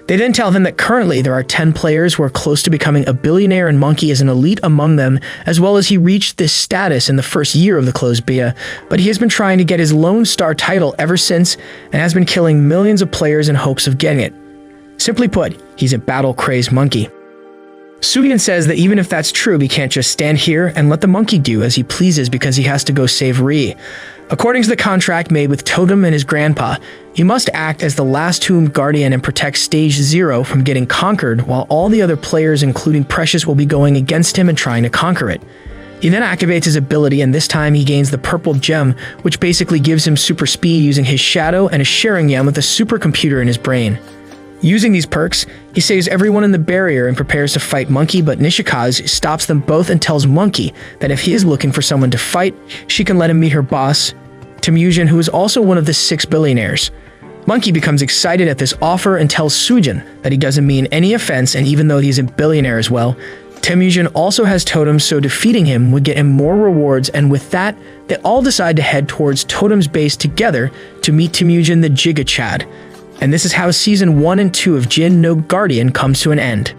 They then tell them that currently there are 10 players who are close to becoming a billionaire and Monkey is an elite among them, as well as he reached this status in the first year of the closed beta, but he has been trying to get his Lone Star title ever since and has been killing millions of players in hopes of getting it. Simply put, he's a battle-crazed monkey. Sujin says that even if that's true, he can't just stand here and let the monkey do as he pleases because he has to go save Ri. According to the contract made with Totem and his grandpa, he must act as the last Tomb Guardian and protect Stage 0 from getting conquered while all the other players including Precious will be going against him and trying to conquer it. He then activates his ability and this time he gains the Purple Gem, which basically gives him super speed using his shadow and a Sharingan with a supercomputer in his brain. Using these perks, he saves everyone in the barrier and prepares to fight Monkey, but Nishikaze stops them both and tells Monkey that if he is looking for someone to fight, she can let him meet her boss, Temujin, who is also one of the 6 billionaires. Monkey becomes excited at this offer and tells Sujin that he doesn't mean any offense, and even though he's a billionaire as well, Temujin also has Totem, so defeating him would get him more rewards, and with that, they all decide to head towards Totem's base together to meet Temujin the Giga Chad. And this is how Season 1 and 2 of Jin no Guardian comes to an end.